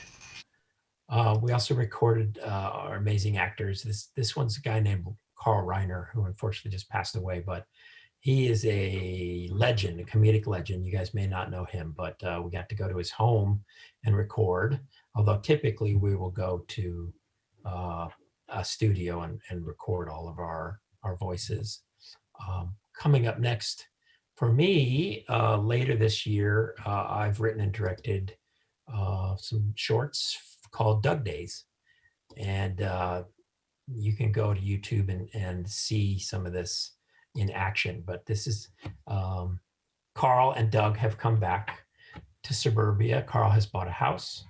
We also recorded our amazing actors. This one's a guy named Carl Reiner, who unfortunately just passed away, but he is a legend, a comedic legend. You guys may not know him, but we got to go to his home and record, although typically we will go to a studio and record all of our voices. Coming up next, for me, later this year, I've written and directed some shorts called Doug Days. And you can go to YouTube and see some of this in action. But this is, Carl and Doug have come back to suburbia. Carl has bought a house,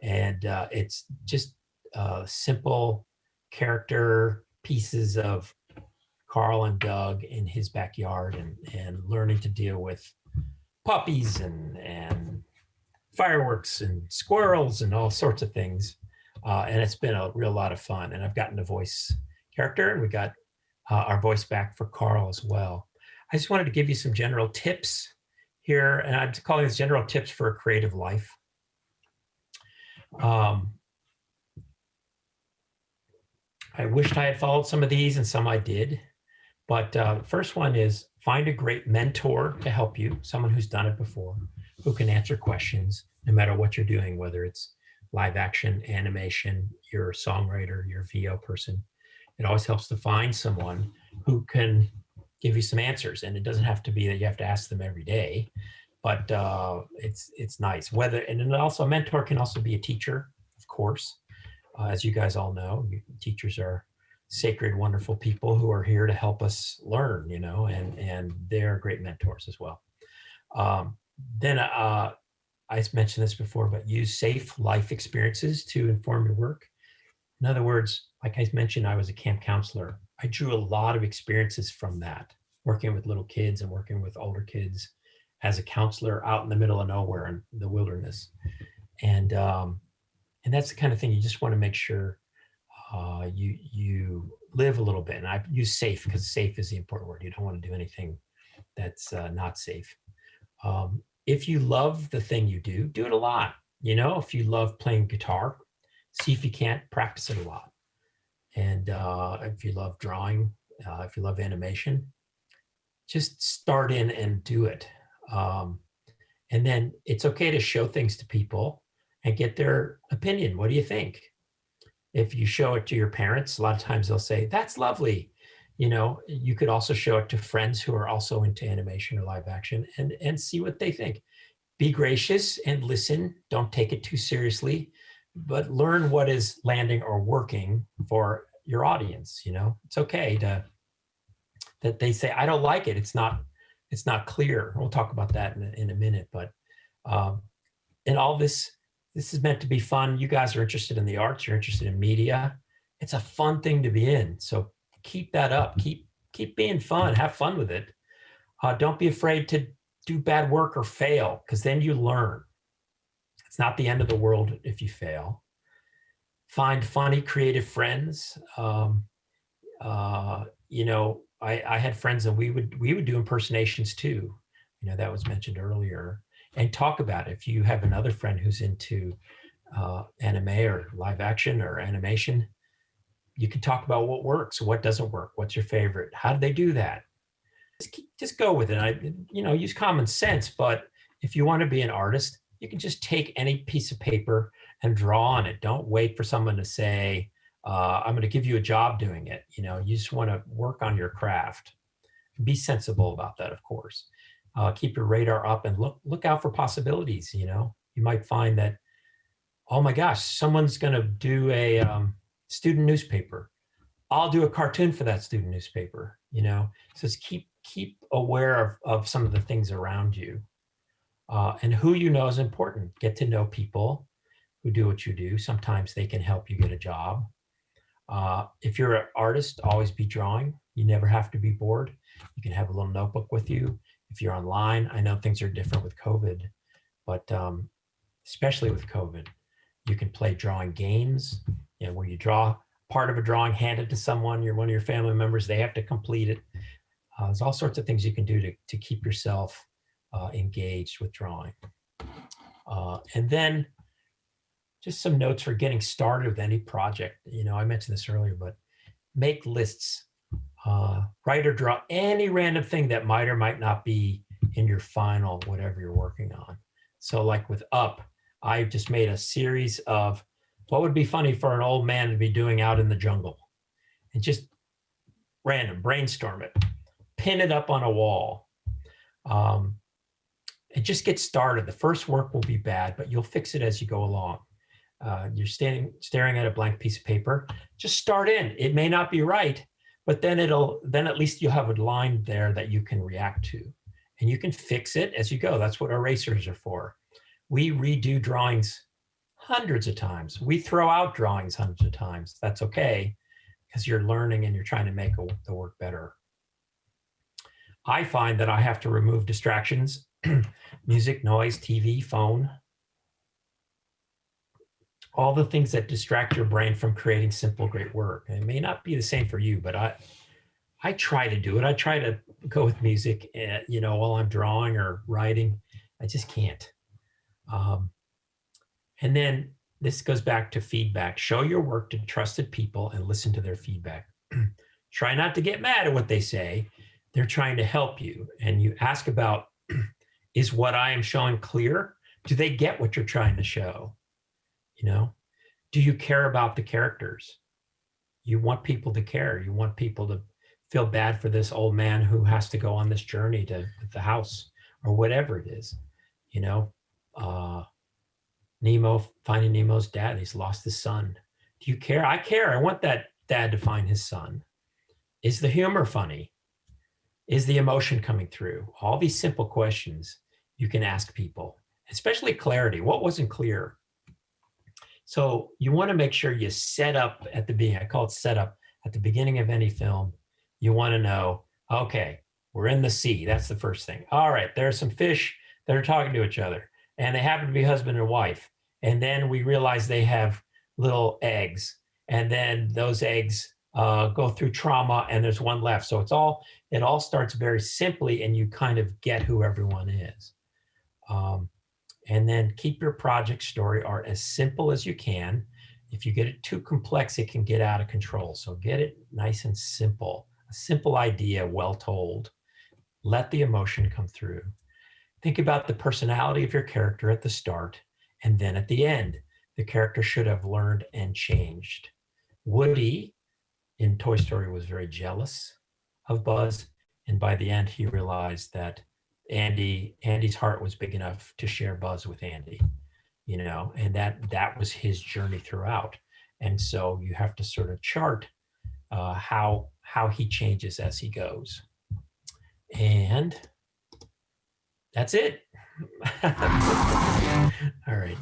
and it's just simple character pieces of Carl and Doug in his backyard, and learning to deal with puppies and fireworks and squirrels and all sorts of things. And it's been a real lot of fun. And I've gotten to voice character, and we got our voice back for Carl as well. I just wanted to give you some general tips here, and I'm calling this general tips for a creative life. I wished I had followed some of these, and some I did. But the first one is find a great mentor to help you, someone who's done it before, who can answer questions no matter what you're doing, whether it's live action, animation, you're a songwriter, you're a VO person. It always helps to find someone who can give you some answers. And it doesn't have to be that you have to ask them every day, but it's nice. And then also a mentor can also be a teacher, of course. As you guys all know, teachers are sacred, wonderful people who are here to help us learn, and they're great mentors as well. Then I mentioned this before, but use safe life experiences to inform your work. In other words, like I mentioned, I was a camp counselor. I drew a lot of experiences from that, working with little kids and working with older kids as a counselor out in the middle of nowhere in the wilderness. And that's the kind of thing you just want to make sure you live a little bit. And I use safe because safe is the important word. You don't want to do anything that's not safe. If you love the thing you do it a lot. If you love playing guitar, see if you can't practice it a lot. And if you love drawing, if you love animation, just start in and do it. And then it's okay to show things to people and get their opinion. What do you think? If you show it to your parents, a lot of times they'll say, that's lovely. You could also show it to friends who are also into animation or live action and see what they think. Be gracious and listen. Don't take it too seriously, but learn what is landing or working for your audience. It's okay that they say, I don't like it. It's not clear. We'll talk about that in a minute, but in all this is meant to be fun. You guys are interested in the arts. You're interested in media. It's a fun thing to be in. So keep that up. Keep being fun. Have fun with it. Don't be afraid to do bad work or fail, because then you learn. It's not the end of the world if you fail. Find funny, creative friends. I had friends that we would do impersonations too. That was mentioned earlier. And talk about it. If you have another friend who's into anime or live action or animation, you can talk about what works, what doesn't work, what's your favorite, how do they do that? Just go with it. Use common sense, but if you want to be an artist, you can just take any piece of paper and draw on it. Don't wait for someone to say, I'm going to give you a job doing it. You just want to work on your craft. Be sensible about that, of course. Keep your radar up and look out for possibilities. You might find that, oh my gosh, someone's going to do a student newspaper. I'll do a cartoon for that student newspaper. So just keep aware of some of the things around you, and who is important. Get to know people who do what you do. Sometimes they can help you get a job. If you're an artist, always be drawing. You never have to be bored. You can have a little notebook with you. If you're online, I know things are different with COVID, but especially with COVID, you can play drawing games, where you draw part of a drawing, hand it to someone, one of your family members, they have to complete it. There's all sorts of things you can do to keep yourself engaged with drawing. And then just some notes for getting started with any project. I mentioned this earlier, but make lists. Write or draw any random thing that might or might not be in your final, whatever you're working on. So like with Up, I just made a series of what would be funny for an old man to be doing out in the jungle, and just random, brainstorm it, pin it up on a wall, and just get started. The first work will be bad, but you'll fix it as you go along. You're staring at a blank piece of paper, just start in. It may not be right, but then at least you'll have a line there that you can react to, and you can fix it as you go. That's what erasers are for. We redo drawings hundreds of times. We throw out drawings hundreds of times. That's okay, because you're learning and you're trying to make the work better. I find that I have to remove distractions, music, noise, TV, phone, all the things that distract your brain from creating simple, great work. And it may not be the same for you, but I try to do it. I try to go with music, while I'm drawing or writing. I just can't. And then this goes back to feedback. Show your work to trusted people and listen to their feedback. Try not to get mad at what they say. They're trying to help you. And you ask about Is what I am showing clear? Do they get what you're trying to show? You know, do you care about the characters? You want people to care. You want people to feel bad for this old man who has to go on this journey to the house or whatever it is. You know, Nemo, Finding Nemo's dad, he's lost his son. Do you care? I care. I want that dad to find his son. Is the humor funny? Is the emotion coming through? All these simple questions you can ask people, especially clarity. What wasn't clear? So you want to make sure you set up at the beginning. I call it setup at the beginning of any film. You want to know, okay, we're in the sea. That's the first thing. All right, there are some fish that are talking to each other, and they happen to be husband and wife. And then we realize they have little eggs, and then those eggs go through trauma, and there's one left. So it all starts very simply, and you kind of get who everyone is. And then keep your project story art as simple as you can. If you get it too complex, it can get out of control. So get it nice and simple, a simple idea, well told. Let the emotion come through. Think about the personality of your character at the start, and then at the end, the character should have learned and changed. Woody in Toy Story was very jealous of Buzz, and by the end, he realized that Andy's heart was big enough to share Buzz with Andy, you know, and that was his journey throughout. And so you have to sort of chart how he changes as he goes. And that's it. All right.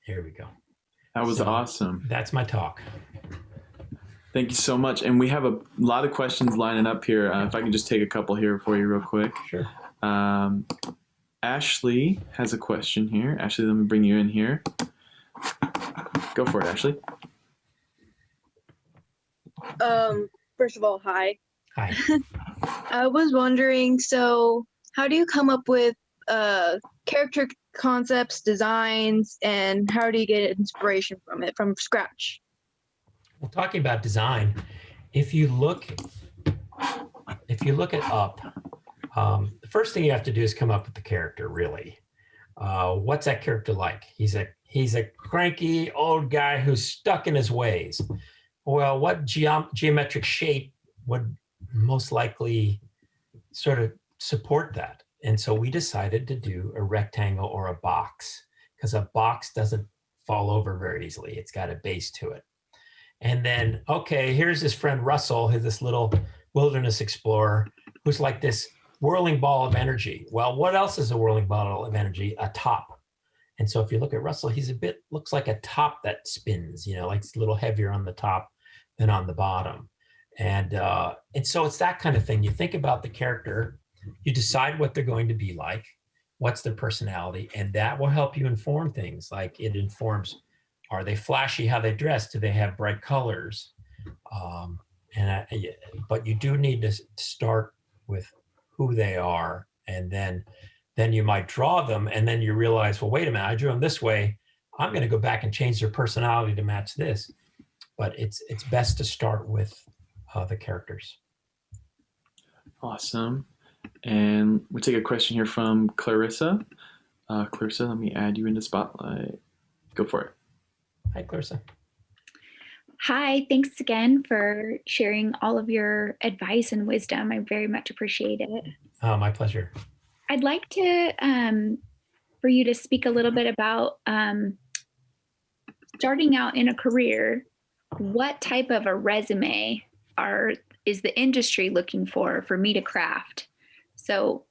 Here we go. That was awesome. That's my talk. Thank you so much. And we have a lot of questions lining up here. If I can just take a couple here for you real quick. Sure. Ashley has a question here. Ashley, let me bring you in here. Go for it, Ashley. First of all, hi. Hi. I was wondering, so how do you come up with character concepts, designs, and how do you get inspiration from it from scratch? Well, talking about design, if you look at Up, the first thing you have to do is come up with the character, really. What's that character like? He's a cranky old guy who's stuck in his ways. Well, what geometric shape would most likely sort of support that? And so we decided to do a rectangle or a box, because a box doesn't fall over very easily. It's got a base to it. And then, okay, here's his friend Russell, this little wilderness explorer, who's like this whirling ball of energy. Well, what else is a whirling ball of energy? A top. And so if you look at Russell, he's looks like a top that spins, you know, like it's a little heavier on the top than on the bottom. And so it's that kind of thing. You think about the character, you decide what they're going to be like, what's their personality, and that will help you inform things. Like it informs, are they flashy how they dress? Do they have bright colors? But you do need to start with who they are, and then you might draw them, and then you realize, well, wait a minute, I drew them this way. I'm going to go back and change their personality to match this. But it's best to start with the characters. Awesome. And we'll take a question here from Clarissa. Clarissa, let me add you into Spotlight. Go for it. Hi, Clarissa. Hi, thanks again for sharing all of your advice and wisdom. I very much appreciate it. Oh, my pleasure. I'd like to, for you to speak a little bit about starting out in a career. What type of a resume is the industry looking for me to craft? So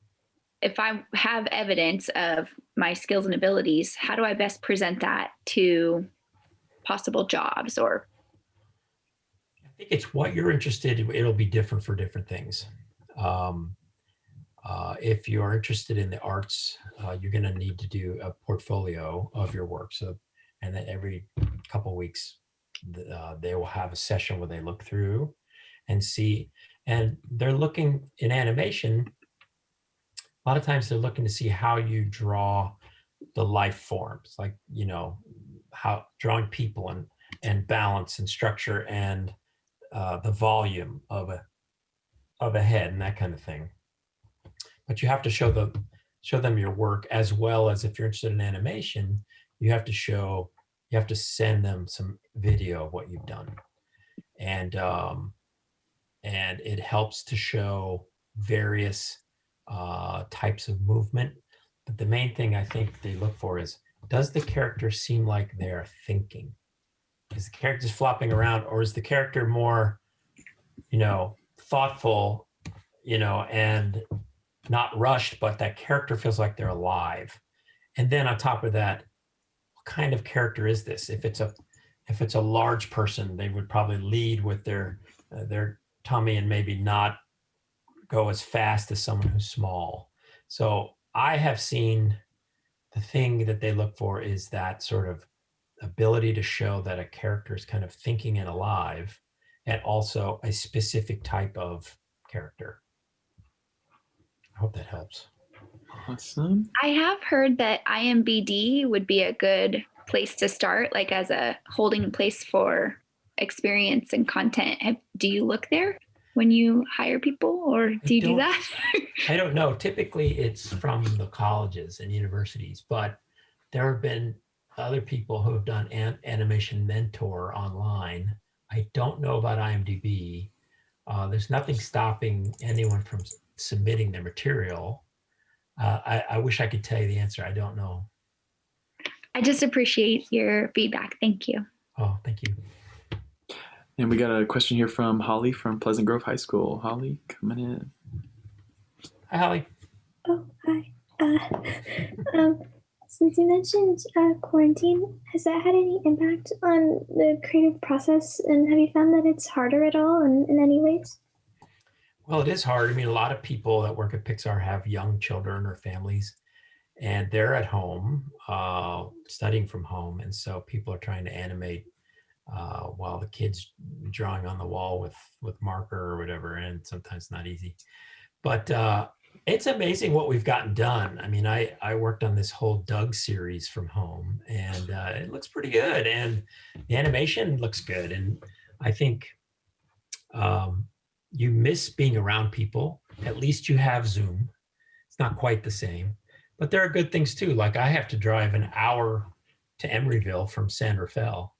if I have evidence of my skills and abilities, how do I best present that to possible jobs? Or I think it's what you're interested in. It'll be different for different things. If you're interested in the arts, you're going to need to do a portfolio of your work. So, and then every couple of weeks, they will have a session where they look through and see, and they're looking in animation. A lot of times they're looking to see how you draw the life forms, like, you know, how drawing people and balance and structure and the volume of a head and that kind of thing. but you have to show them your work, as well as if you're interested in animation, you have to send them some video of what you've done. And it helps to show various types of movement. But the main thing I think they look for is, does the character seem like they're thinking? Is the character just flopping around, or is the character more, thoughtful, and not rushed, but that character feels like they're alive? And then on top of that, what kind of character is this? If it's a large person, they would probably lead with their tummy and maybe not go as fast as someone who's small. So I have seen the thing that they look for is that sort of ability to show that a character is kind of thinking and alive, and also a specific type of character. I hope that helps. Awesome. I have heard that IMBD would be a good place to start, like as a holding place for experience and content. Do you look there when you hire people, or do you do that? I don't know. Typically it's from the colleges and universities, but there have been other people who have done Animation Mentor online. I don't know about IMDb. There's nothing stopping anyone from submitting their material. I wish I could tell you the answer. I don't know. I just appreciate your feedback. Thank you. Oh, thank you. And we got a question here from Holly from Pleasant Grove High School. Holly, coming in. Hi, Holly. Oh, hi. Since you mentioned quarantine, has that had any impact on the creative process? And have you found that it's harder at all in any ways? Well, it is hard. I mean, a lot of people that work at Pixar have young children or families, and they're at home studying from home. And so people are trying to animate while the kid's drawing on the wall with marker or whatever, and sometimes not easy. But it's amazing what we've gotten done. I mean, I worked on this whole Doug series from home, and it looks pretty good, and the animation looks good. And I think you miss being around people. At least you have Zoom. It's not quite the same, but there are good things too. Like I have to drive an hour to Emeryville from San Rafael.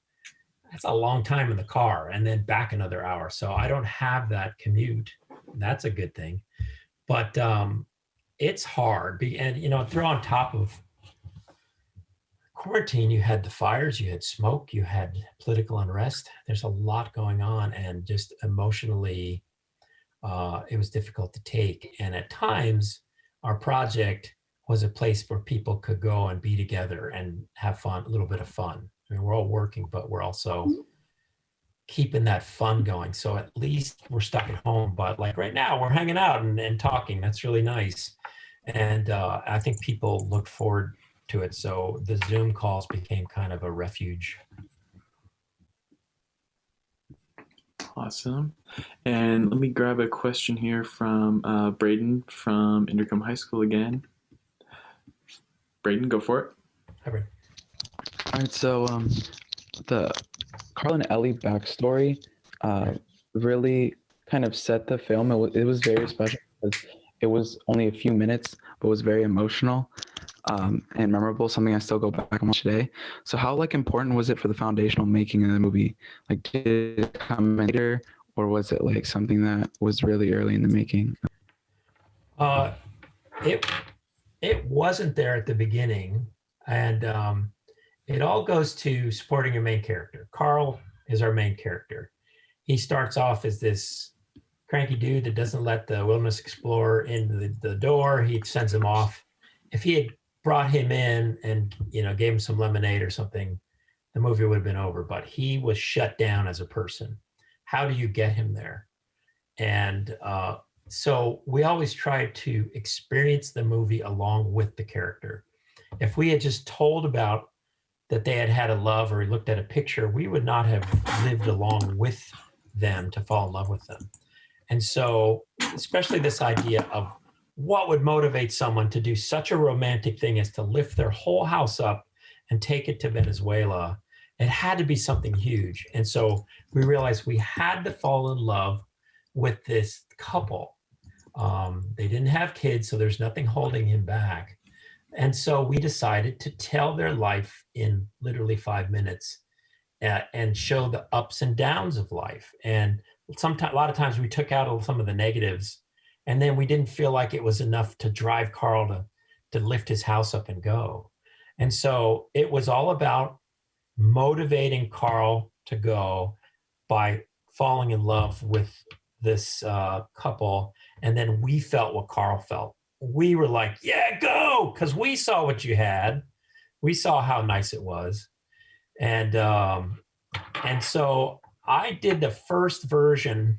That's a long time in the car, and then back another hour. So I don't have that commute. That's a good thing. But it's hard. And, throw on top of quarantine, you had the fires, you had smoke, you had political unrest. There's a lot going on, and just emotionally, it was difficult to take. And at times, our project was a place where people could go and be together and have fun, a little bit of fun. I mean, we're all working, but we're also keeping that fun going. So at least we're stuck at home, but like right now we're hanging out and talking. That's really nice. And I think people look forward to it. So the Zoom calls became kind of a refuge. Awesome. And let me grab a question here from Braden from Intercom High School again. Braden, go for it. Hi, Braden. All right, so the Carl and Ellie backstory really kind of set the film. It was very special because it was only a few minutes, but was very emotional and memorable, something I still go back and watch today. So how important was it for the foundational making of the movie? Did it come later, or was it something that was really early in the making? It wasn't there at the beginning, and it all goes to supporting your main character. Carl is our main character. He starts off as this cranky dude that doesn't let the wilderness explorer into the door. He sends him off. If he had brought him in and gave him some lemonade or something, the movie would have been over. But he was shut down as a person. How do you get him there? And so we always try to experience the movie along with the character. If we had just told about that they had a love, or we looked at a picture, we would not have lived along with them to fall in love with them. And so, especially this idea of what would motivate someone to do such a romantic thing as to lift their whole house up and take it to Venezuela, it had to be something huge. And so we realized we had to fall in love with this couple. They didn't have kids, so there's nothing holding him back. And so we decided to tell their life in literally 5 minutes and show the ups and downs of life. And sometimes, a lot of times we took out some of the negatives, and then we didn't feel like it was enough to drive Carl to lift his house up and go. And so it was all about motivating Carl to go by falling in love with this couple. And then we felt what Carl felt. We were like, yeah, go, because we saw what you had. We saw how nice it was. And so I did the first version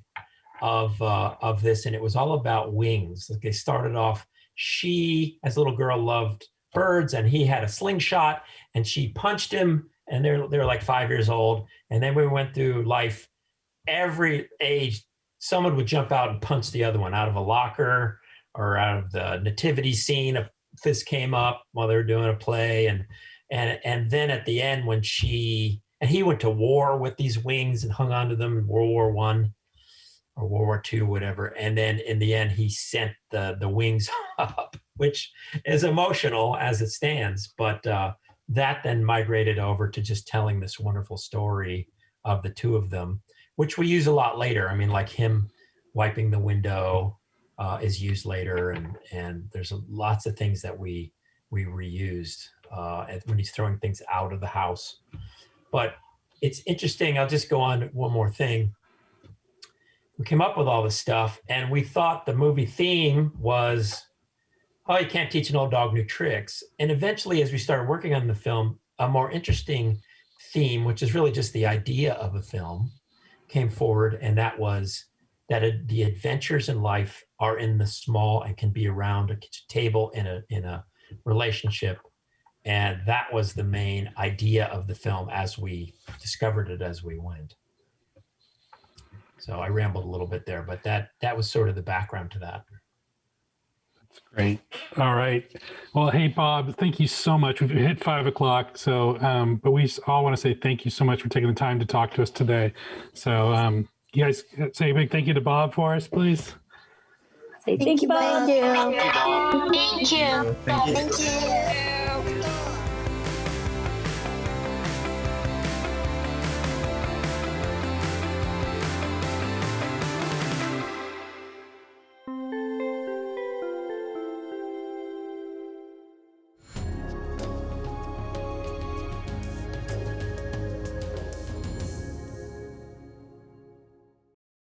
of this, and it was all about wings. Like, they started off, she, as a little girl, loved birds, and he had a slingshot, and she punched him, and they're like 5 years old. And then we went through life. Every age, someone would jump out and punch the other one out of a locker or out of the nativity scene. A fist came up while they were doing a play, and then at the end, when he went to war with these wings and hung onto them in World War I or World War II, whatever. And then in the end, he sent the wings up, which is emotional as it stands. But that then migrated over to just telling this wonderful story of the two of them, which we use a lot later. I mean, like him wiping the window is used later, and there's lots of things that we reused when he's throwing things out of the house. But it's interesting. I'll just go on one more thing. We came up with all this stuff, and we thought the movie theme was, oh, you can't teach an old dog new tricks. And eventually, as we started working on the film, a more interesting theme, which is really just the idea of a film, came forward, and that was that the adventures in life are in the small and can be around a kitchen table in a relationship. And that was the main idea of the film as we discovered it as we went. So I rambled a little bit there, but that was sort of the background to that. That's great. All right. Well, hey, Bob, thank you so much. We've hit 5 o'clock. So, but we all want to say thank you so much for taking the time to talk to us today. So you guys say a big thank you to Bob for us, please. Say thank you, Bob. Thank you. Thank you. Thank you.